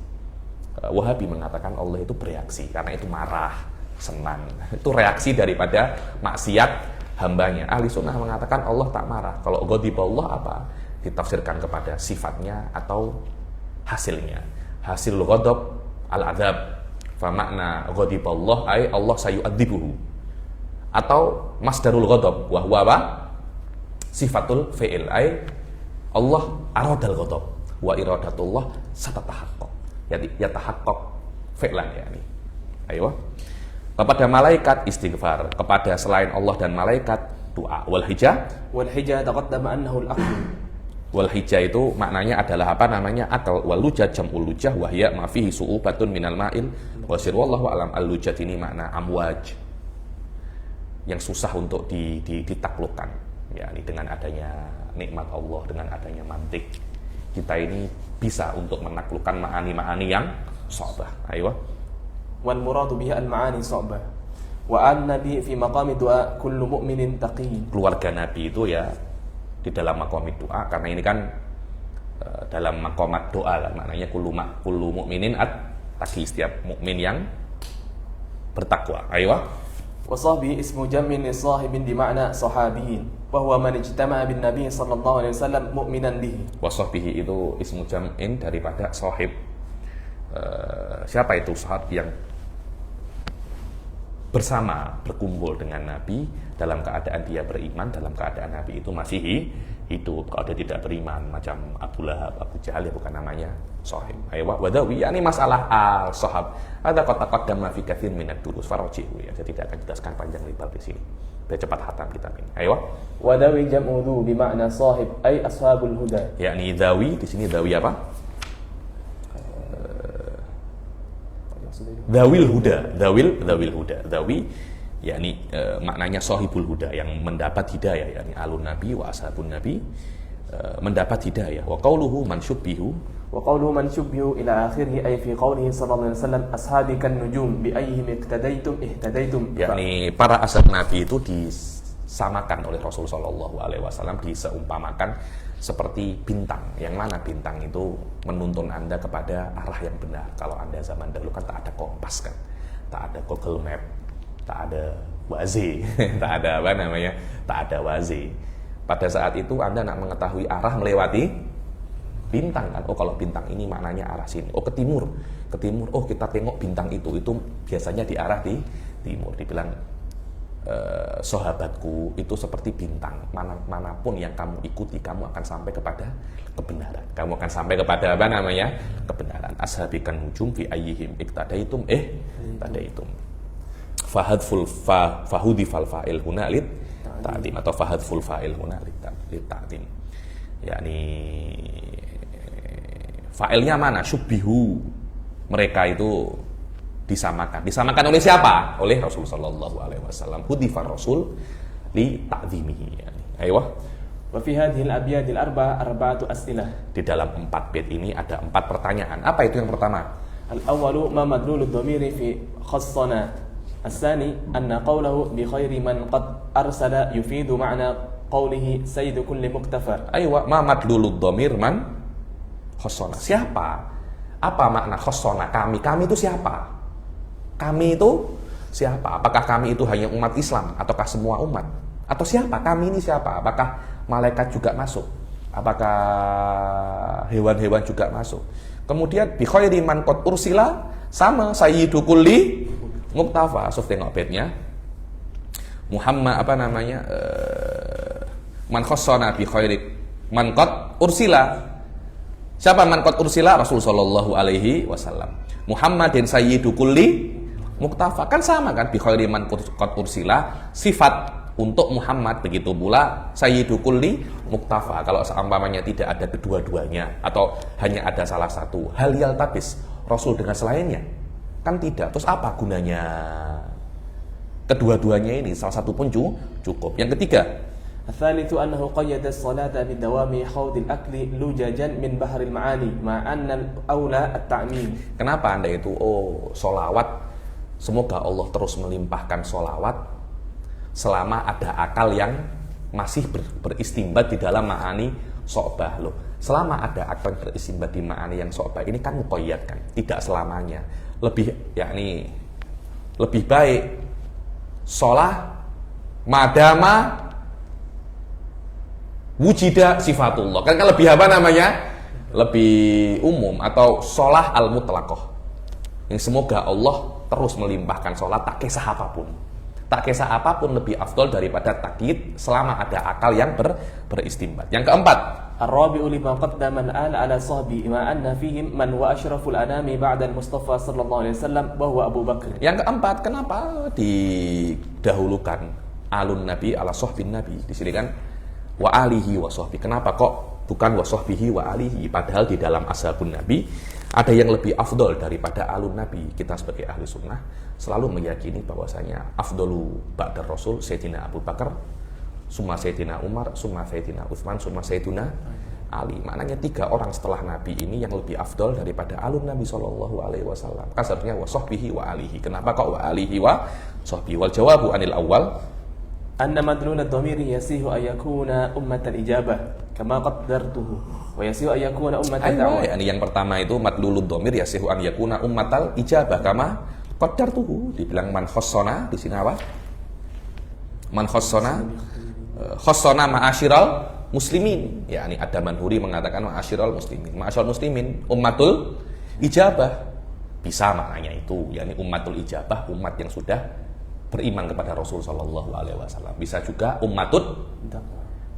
Wahabi mengatakan Allah itu bereaksi, karena itu marah, senang. Itu reaksi daripada maksiat hambanya. Ahli sunnah mengatakan Allah tak marah. Kalau ghadib Allah apa? Ditafsirkan kepada sifatnya atau hasilnya. Hasil ghadab al-adzab. Fa makna ghadib Allah ay Allah sayu'adzibuhu. Atau masdarul ghadab wa huwa apa? Sifatul fi'il ay Allah aradal ghadab wa iradatullah satatahaqqaq. Jadi yatahaqqaq fi'lan yani. Ayo. Kepada malaikat istighfar, kepada selain Allah dan malaikat doa. Wal hijah taqaddama annahu al-aql. Wal hijah itu maknanya adalah apa namanya? Akal. Wal lujah jam'ul lujah wa hiya ma fihi su'ubatun minal ma'il wa sir wallahu alam. Al lujah ini makna amwaj, yang susah untuk ditaklukkan, ya, dengan adanya nikmat Allah, dengan adanya mantik, kita ini bisa untuk menaklukkan ma'ani-ma'ani yang sa'bah. Ayo. Wal muradu biha al ma'ani sa'bah. Wa an nabi fi maqami du'a kullu mu'minin taqi. Keluarga Nabi itu ya di dalam maqam doa, karena ini kan dalam maqamat doa lah, maknanya kullu mu'minin at-taqi, setiap mukmin yang bertakwa. Ayo. وصحبه اسم جمع لصاحب بمعنى صحابيين وهو من اجتمع بالنبي صلى الله عليه وسلم مؤمنا به. Wasahbihi itu ismu jam'in daripada sahib. Siapa itu sahab yang bersama, berkumpul dengan Nabi dalam keadaan dia beriman, dalam keadaan Nabi itu masih hidup. Kalau dia tidak beriman, macam Abu Lahab, Abu Jahal, ya bukan namanya sahib. Aywa wadawi, ini masalah al-sahab. Ada qad-qaddama fi katsir minad durus faraji'u, ya. Saya tidak akan jelaskan panjang lebar di sini. Biar cepat khatam kitab ini. Aywa. Wadawi jam'u dhu bima'na sahib ay ashabul huda. Yakni dawi, di sini dawi apa? Dawil huda, dawil huda, dawi yakni maknanya sahibul huda, yang mendapat hidayah, yakni alun nabi wa ashabun nabi, mendapat hidayah. Wa qauluhu man syubbihu, wa qauluhu man syubbihu ila akhirih ay fi qaulihi sallallahu alaihi wasallam ashabikan nujum bi ayyihim ihtadaitum. Yakni para ashab nabi itu disamakan oleh Rasul sallallahu alaihi wasallam, diseumpamakan seperti bintang, yang mana bintang itu menuntun Anda kepada arah yang benar. Kalau Anda zaman dahulu kan tak ada kompas kan, tak ada Google Map, tak ada Waze, tak ada tak ada Waze. Pada saat itu Anda nak mengetahui arah melewati bintang kan. Oh, kalau bintang ini maknanya arah sini. Oh, ke timur. Oh, kita tengok bintang itu biasanya di arah di timur. Dibilang sahabatku itu seperti bintang, manapun yang kamu ikuti kamu akan sampai kepada kebenaran. Kamu akan sampai kepada kebenaran. Ashabikan hujum fi ayyihim iktadaitum tadaitum. Fahudifal fa'il huna lit ta'dim atau fahadful fa'il huna lit ta'dim. Yakni fa'ilnya mana? Syubbihu. Mereka itu disamakan oleh siapa? Oleh Rasul sallallahu alaihi wasallam. Hudifar Rasul li ta'dhimihi. Ayo. Wa fi hadhihi al-abyad arba'atu as'ilah. Di dalam 4 bait ini ada 4 pertanyaan. Apa itu yang pertama? Al-awwalu ma madlul ad-dhamiri fi khassana. As-tsani anna qawluhu bi khairi man qad arsala yufidu ma'na qawlihi sayyidu kulli muktafa. Ayo, ma madlul ad-dhamir man khassana. Siapa? Apa makna khassana? Kami itu siapa? Kami itu siapa? Apakah kami itu hanya umat Islam ataukah semua umat? Atau siapa? Kami ini siapa? Apakah malaikat juga masuk? Apakah hewan-hewan juga masuk? Kemudian bi khairi man qad ursila sama sayyidu kulli muktafa. So tengok baitnya. Muhammad man khassana bi khairi man qad ursila. Siapa man qad ursila? Rasul sallallahu alaihi wasallam. Muhammadin sayyidu kulli muktafa, kan sama kan, bi khairi man qad ursila, sifat untuk Muhammad, begitu pula sayyidu kulli muktafa. Kalau seumpamanya tidak ada kedua-duanya atau hanya ada salah satu, hal yaltabis Rasul dengan selainnya, kan tidak. Terus apa gunanya kedua-duanya ini? Salah satu pun cukup. Yang ketiga, الثالث أنه قيد الصلاة بدوام حوض الأكل لججا من بحر المعاني مع أن الأولى التعميم. Kenapa Anda itu solawat, semoga Allah terus melimpahkan solawat selama ada akal yang masih beristimbat di dalam ma'ani so'bah. Loh, selama ada akal yang beristimbat di ma'ani yang so'bah ini kan muqayyad kan, tidak selamanya. Lebih baik sholah madama wujida sifatullah. Kan lebih lebih umum, atau sholah al-mutlaqah, yang semoga Allah terus melimpahkan sholat tak kisah apapun. Tak kisah apapun lebih afdol daripada takyid selama ada akal yang beristimbat. Yang keempat, Ar-rabi'u lima qaddama al-ala ala sahbi ma anna fihim man wa asyraful anami ba'da al-Mustafa sallallahu alaihi wasallam wa huwa Abu Bakar. Yang keempat, kenapa didahulukan alun Nabi ala sahbin Nabi? Di sini kan wa alihi wa sahbi. Kenapa kok bukan wa sahbihi wa alihi? Padahal di dalam ashabun Nabi ada yang lebih afdol daripada alun Nabi. Kita sebagai ahli sunnah selalu meyakini bahwasanya afdolu ba'dar Rasul Sayyidina Abu Bakar, summa Sayyidina Umar, summa Sayyidina Utsman, summa Sayyidina Ali. Maknanya 3 orang setelah Nabi ini yang lebih afdol daripada alun Nabi sallallahu alaihi wasallam. Kasarnya wa sahbihi wa alihi. Kenapa kok wa alihi wa sahbihi? Wal jawabu anil awwal anna madlul ad-dhamiri yasihu an yakuna ummatal ijabah kama qaddartuhu wa yasihu an yakuna ummatal da'wah. Yang pertama itu madlul ad-dhamir yasihu an yakuna ummatal ijabah kama qaddartuhu. Dibilang man khassana, di sini apa? Man khassana ma'asyiral muslimin. Yakni ada Manhuri mengatakan ma'asyiral muslimin. Ma'asyiral muslimin ummatul ijabah. Bisa maknanya itu, yakni ummatul ijabah, umat yang sudah beriman kepada Rasul sallallahu alaihi wasallam. Bisa juga ummatud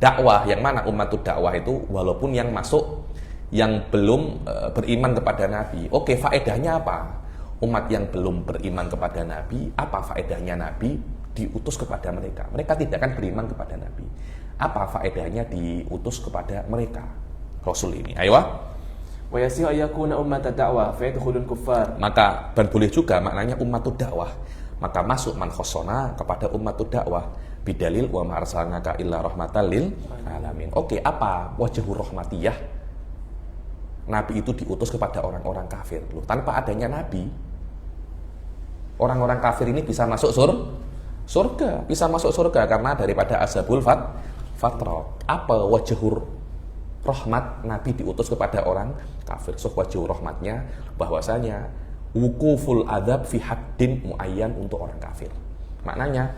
dakwah. Yang mana ummatud dakwah itu walaupun yang masuk yang belum beriman kepada Nabi. Oke, faedahnya apa? Umat yang belum beriman kepada Nabi, apa faedahnya Nabi diutus kepada mereka? Mereka tidak akan beriman kepada Nabi. Apa faedahnya diutus kepada mereka Rasul ini? Ayo. Wa yasihu ayakuna ummat dakwah fa yadkhulul kuffar. Maka dan boleh juga maknanya ummatud dakwah. Maka masuk man khassana kepada ummatud dakwah bidalil wa ma arsalnaka illa rahmatan lil alamin. Oke, apa wajhur rahmatiyah? Nabi itu diutus kepada orang-orang kafir. Loh, tanpa adanya Nabi, orang-orang kafir ini bisa masuk surga, bisa masuk surga karena daripada ashabul fatrah. Apa wajhur rahmat Nabi diutus kepada orang kafir. So wajib rahmatnya bahwasanya wukuful adzab fi haddin muayyan untuk orang kafir. Maknanya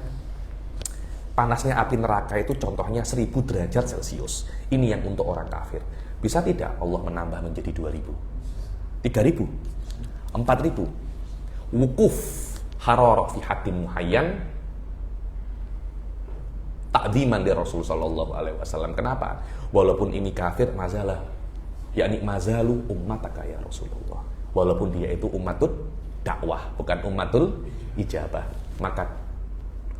panasnya api neraka itu contohnya 1000 derajat Celcius. Ini yang untuk orang kafir. Bisa tidak Allah menambah menjadi 2000, 3000, 4000? Wukuf hararah fi haddin muayyan ta'dziman li Rasul sallallahu alaihi wasallam. Kenapa? Walaupun ini kafir mazalah, yakni mazalu ummataka ya Rasulullah. Walaupun dia itu umatul dakwah, bukan umatul ijabah, maka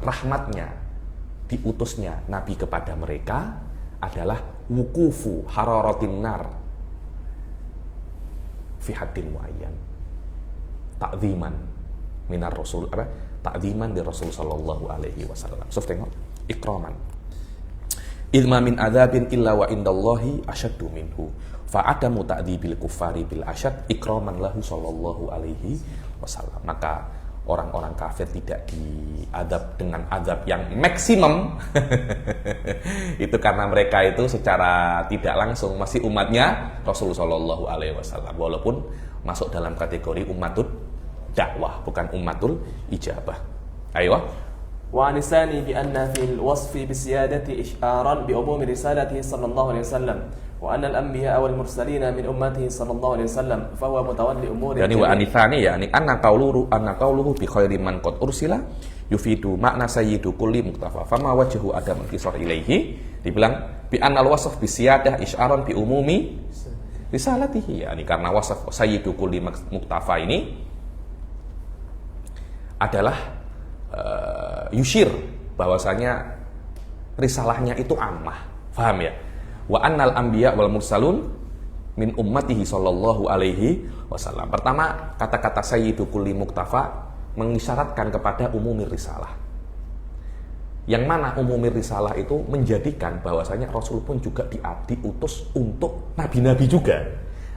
rahmatnya diutusnya Nabi kepada mereka adalah wukufu hararatin nar fi haddin muayyan ta'dziman minar Rasul, ta'dziman di Rasul sallallahu alaihi wasallam. So tengok ikraman. Idma min adzabin illa wa indallahi asyaddu minhu. Fa adamu ta'dzibil kuffari bil asyad ikraman lahu sallallahu alaihi wasallam. Maka orang-orang kafir tidak diadab dengan azab yang maksimum itu karena mereka itu secara tidak langsung masih umatnya Rasul sallallahu alaihi wasallam, walaupun masuk dalam kategori umatul dakwah, bukan umatul ijabah. Ayo. وعن الثاني بأن في الوصف بسيادة إشعارا بعموم رسالته صلى الله عليه وسلم وأن الأنبياء والمرسلين من أمته صلى الله عليه وسلم فهو متولي أمور يعني وعن الثاني يعني أن قوله بخير من قد أرسل يفيد معنى سيد كل مقتفى فما وجه عدم انتصار إليه. Dibilang bi annal wasf bi siyadah isyaran bi umumi risalatihi, yani karena wasf sayyidu kulli muktafa ini adalah yushir bahwasanya risalahnya itu ammah, paham ya? Wa annal anbiya wal mursalun min ummatihi sallallahu alaihi wasallam. Pertama, kata-kata sayyidu kulli muktafa mengisyaratkan kepada umumir risalah. Yang mana umumir risalah itu menjadikan bahwasanya Rasul pun juga diutus untuk nabi-nabi juga.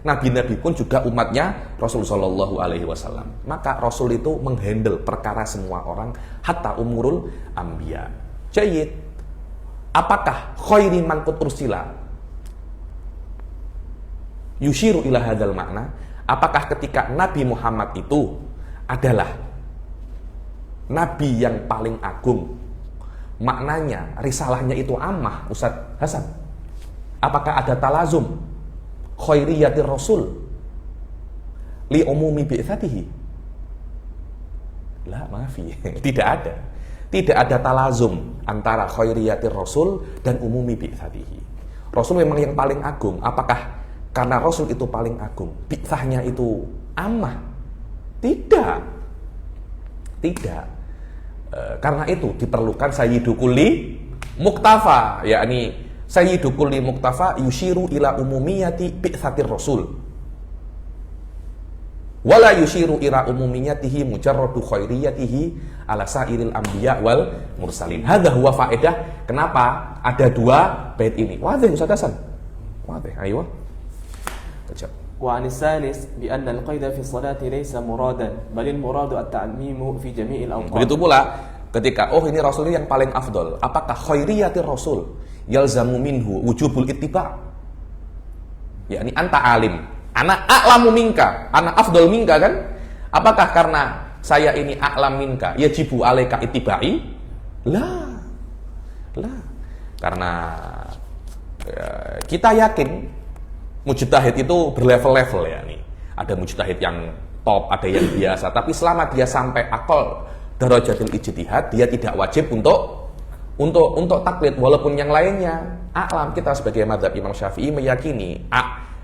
Nabi-nabi pun juga umatnya Rasul sallallahu alaihi wasallam. Maka Rasul itu menghandle perkara semua orang, hatta umurul anbiya. Jayyid. Apakah khairi man qad ursila yushiru ila hadzal makna? Apakah ketika Nabi Muhammad itu adalah nabi yang paling agung, maknanya risalahnya itu ammah, Ustaz Hasan? Apakah ada talazum khairiyatir Rasul li umumi bi'tsatihi? La, maafi. Tidak ada talazum antara khairiyatir Rasul dan umumi bi'tsatihi. Rasul memang yang paling agung. Apakah karena Rasul itu paling agung, bi'tsahnya itu ammah? Tidak. Karena itu diperlukan sayyidu kulli muktafa, yakni sayyidu kulli muktafa yushiru ila umumiyati bi'tsatir Rasul wala yushiru ila umumiyatihi mujarradu khairiyatihi ala sairil anbiya wal mursalin. Hadza huwa faedah kenapa ada dua bait ini. Wadih Ustaz Hasan. Wadih, ayo. Kejap. وعن الثالث بأن القيد في الصلاة ليس مرادا بل المراد التعميم في جميع الأوقات. Begitu pula ketika ini Rasul yang paling afdol, apakah khairiyatir Rasul yalzamu minhu wujubul ittiba'? Yakni anta alim, ana a'lamu minka, ana afdol minka kan? Apakah karena saya ini a'lam minka yajibu alaika ittiba'i? La. Karena kita yakin mujtahid itu berlevel-level, ya nih. Ada mujtahid yang top, ada yang biasa, tapi selama dia sampai aqal darajatul ijtihad, dia tidak wajib untuk taklid, walaupun yang lainnya a'lam. Kita sebagai mazhab Imam Syafi'i meyakini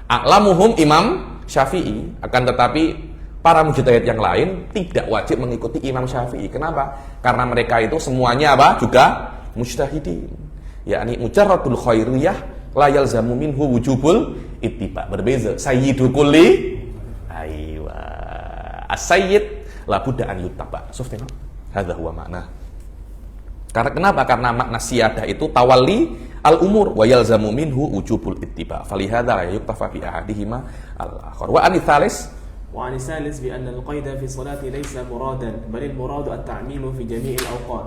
a'lamuhum Imam Syafi'i, akan tetapi para mujtahid yang lain tidak wajib mengikuti Imam Syafi'i. Kenapa? Karena mereka itu semuanya juga mujtahidin, yakni mujarradul khairiyah la yalzamu minhu wujubul ittiba. Berbeza. Sayyidu kulli aywa as-sayyid la budda an yuttaba. Sufyan. Hadza huwa makna. Karena kenapa? Karena makna siyadah itu tawalli al-umur wa yalzamu minhu wujubul ittiba. Falihadza la yuktafa bi ahadihima al-akhar. Wa anitsalis وعن الثالث بأن القيد في الصلاة ليس مرادا بل المراد التعميم في جميع الأوقات.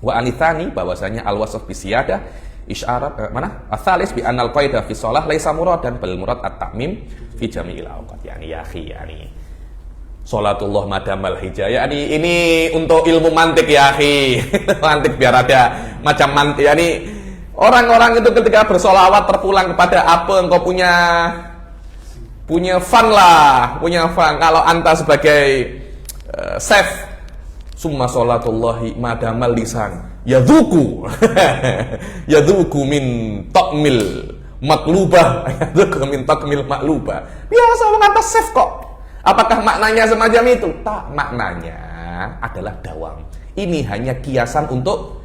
Wa anitsani bahwasanya al-wasf bi siyadah isyarat mana? Ats-tsalis bi annal qaidah fi shalah laisa muradan bal murad at-ta'mim fi jami'il awqat. Yani ya akhi, yani sholatullah madamal hijayah. Ini untuk ilmu mantik ya akhi. Mantik biar ada macam mantik. Yani orang-orang itu ketika bersolawat terpulang kepada apa engkau punya fun lah, punya fun. Kalau anta sebagai chef, summa sholatullahi madamal lisan yadhuku yadhuku min takmil maklubah yadhuku min takmil maklubah. Biasa orang atas chef kok. Apakah maknanya semacam itu? Tak, maknanya adalah dawam. Ini hanya kiasan untuk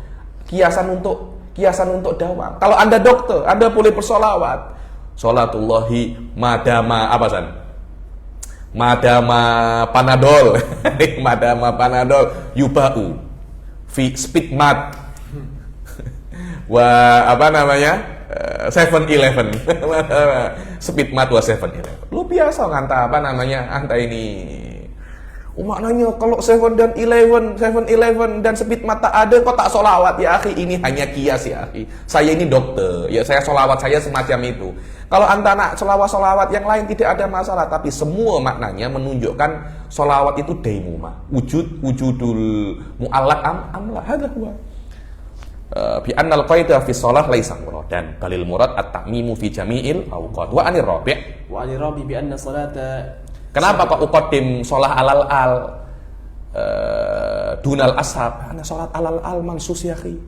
dawam. Kalau Anda dokter, Anda boleh bersolawat. Sholatullahi madama apa san? Madama panadol. Madama panadol yubau fi speedmat. Wah, apa namanya? 7-Eleven. Speedmat wa 7-Eleven. Lu biasa nganta apa namanya? Anta ini. Maknanya kalau 7-Eleven dan Speedmat tak ada, kok tak solawat ya akhi? Ini hanya kias ya akhi. Saya ini dokter, ya saya solawat saya semacam itu. Kalau anta nak solawat yang lain tidak ada masalah, tapi semua maknanya menunjukkan solawat itu daimumah, wujudul mu'allaq amlah. Hadza huwa. Bi annal qaidah fi shalah laisa muradan balil murad at-ta'mimu fi jami'il awqat. Wa anir rabi' bi anna salata. Kenapa kok uqaddim sholah alal dunal ashab? Karena sholat alal mansus ya akhi.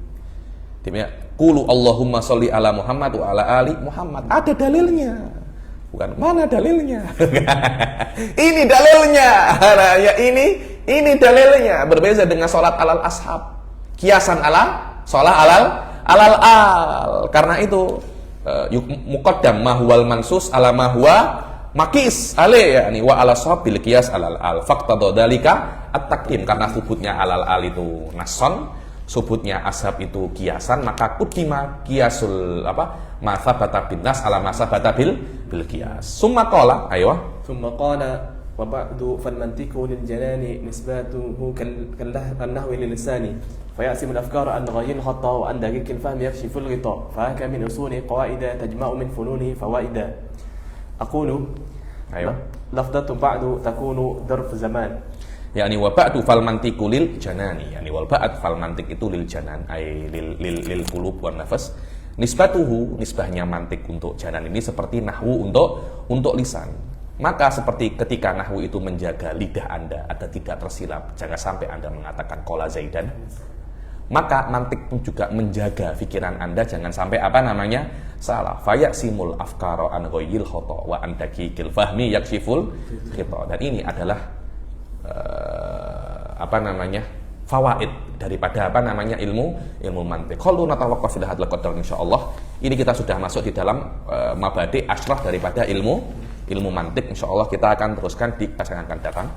Dimana qulu Allahumma sholli ala Muhammad wa ala ali Muhammad. Ada dalilnya. Bukan mana dalilnya? Ini dalilnya. Ya ini dalilnya. Berbeda dengan sholat alal ashab. Kiasan ala sholat alal Karena itu muqaddam ma huwal mansus ala ma huwa makis yakni wa ala shab bil qiyas alal faqtadha dalika at-taqdim. Karena subutnya alal itu nason, subutnya ashab itu kiasan, maka kudima kiasul ma thabata bin nas ala ma thabata bil qiyas. Summa qala wa ba'du fal mantiqu lil janani nisbatuhu kal nahwi lil lisani فيأسم الأفكار عن غير الخطأ وعن دقيق الفهم يكشف الغطاء فهك من أصول قواعد تجمع من فنونه فوائد. أقول لفظة بعد تكون ظرف زمان. Yani wa ba'du fal mantiqu lil janani. Yani wal ba'd fal mantiq itu lil janan ay lil qulub wan nafas. Nisbatuhu, nisbahnya mantik untuk janan ini seperti nahwu untuk lisan. Maka seperti ketika nahwu itu menjaga lidah Anda agar tidak tersilap, jangan sampai Anda mengatakan qala Zaidan. Maka mantik pun juga menjaga pikiran Anda jangan sampai salah. Fayasimul afkara an ghayyil khata wa an daqiqil fahmi yakshiful khita. Dan ini adalah fawaid daripada ilmu mantik. Qalu natawaqqaf fi hadzal qadar insyaallah. Ini kita sudah masuk di dalam mabadi asyrah daripada ilmu mantik. Insyaallah kita akan teruskan di kelas yang akan datang.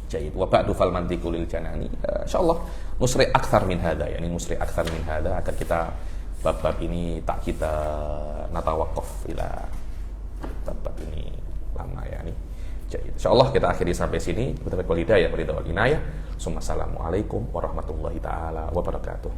Jaid wa ba'du fal mantiqu lil janani. Insyaallah nusri aktsar min hadza, yani nusri aktsar min hadza agar kita bab-bab ini tak kita natawaqqaf ila bab ini lama ya nih. Jaid. Insyaallah kita akhiri sampai sini. Kita berwal hidayah, wal inayah. Assalamualaikum warahmatullahi taala wabarakatuh.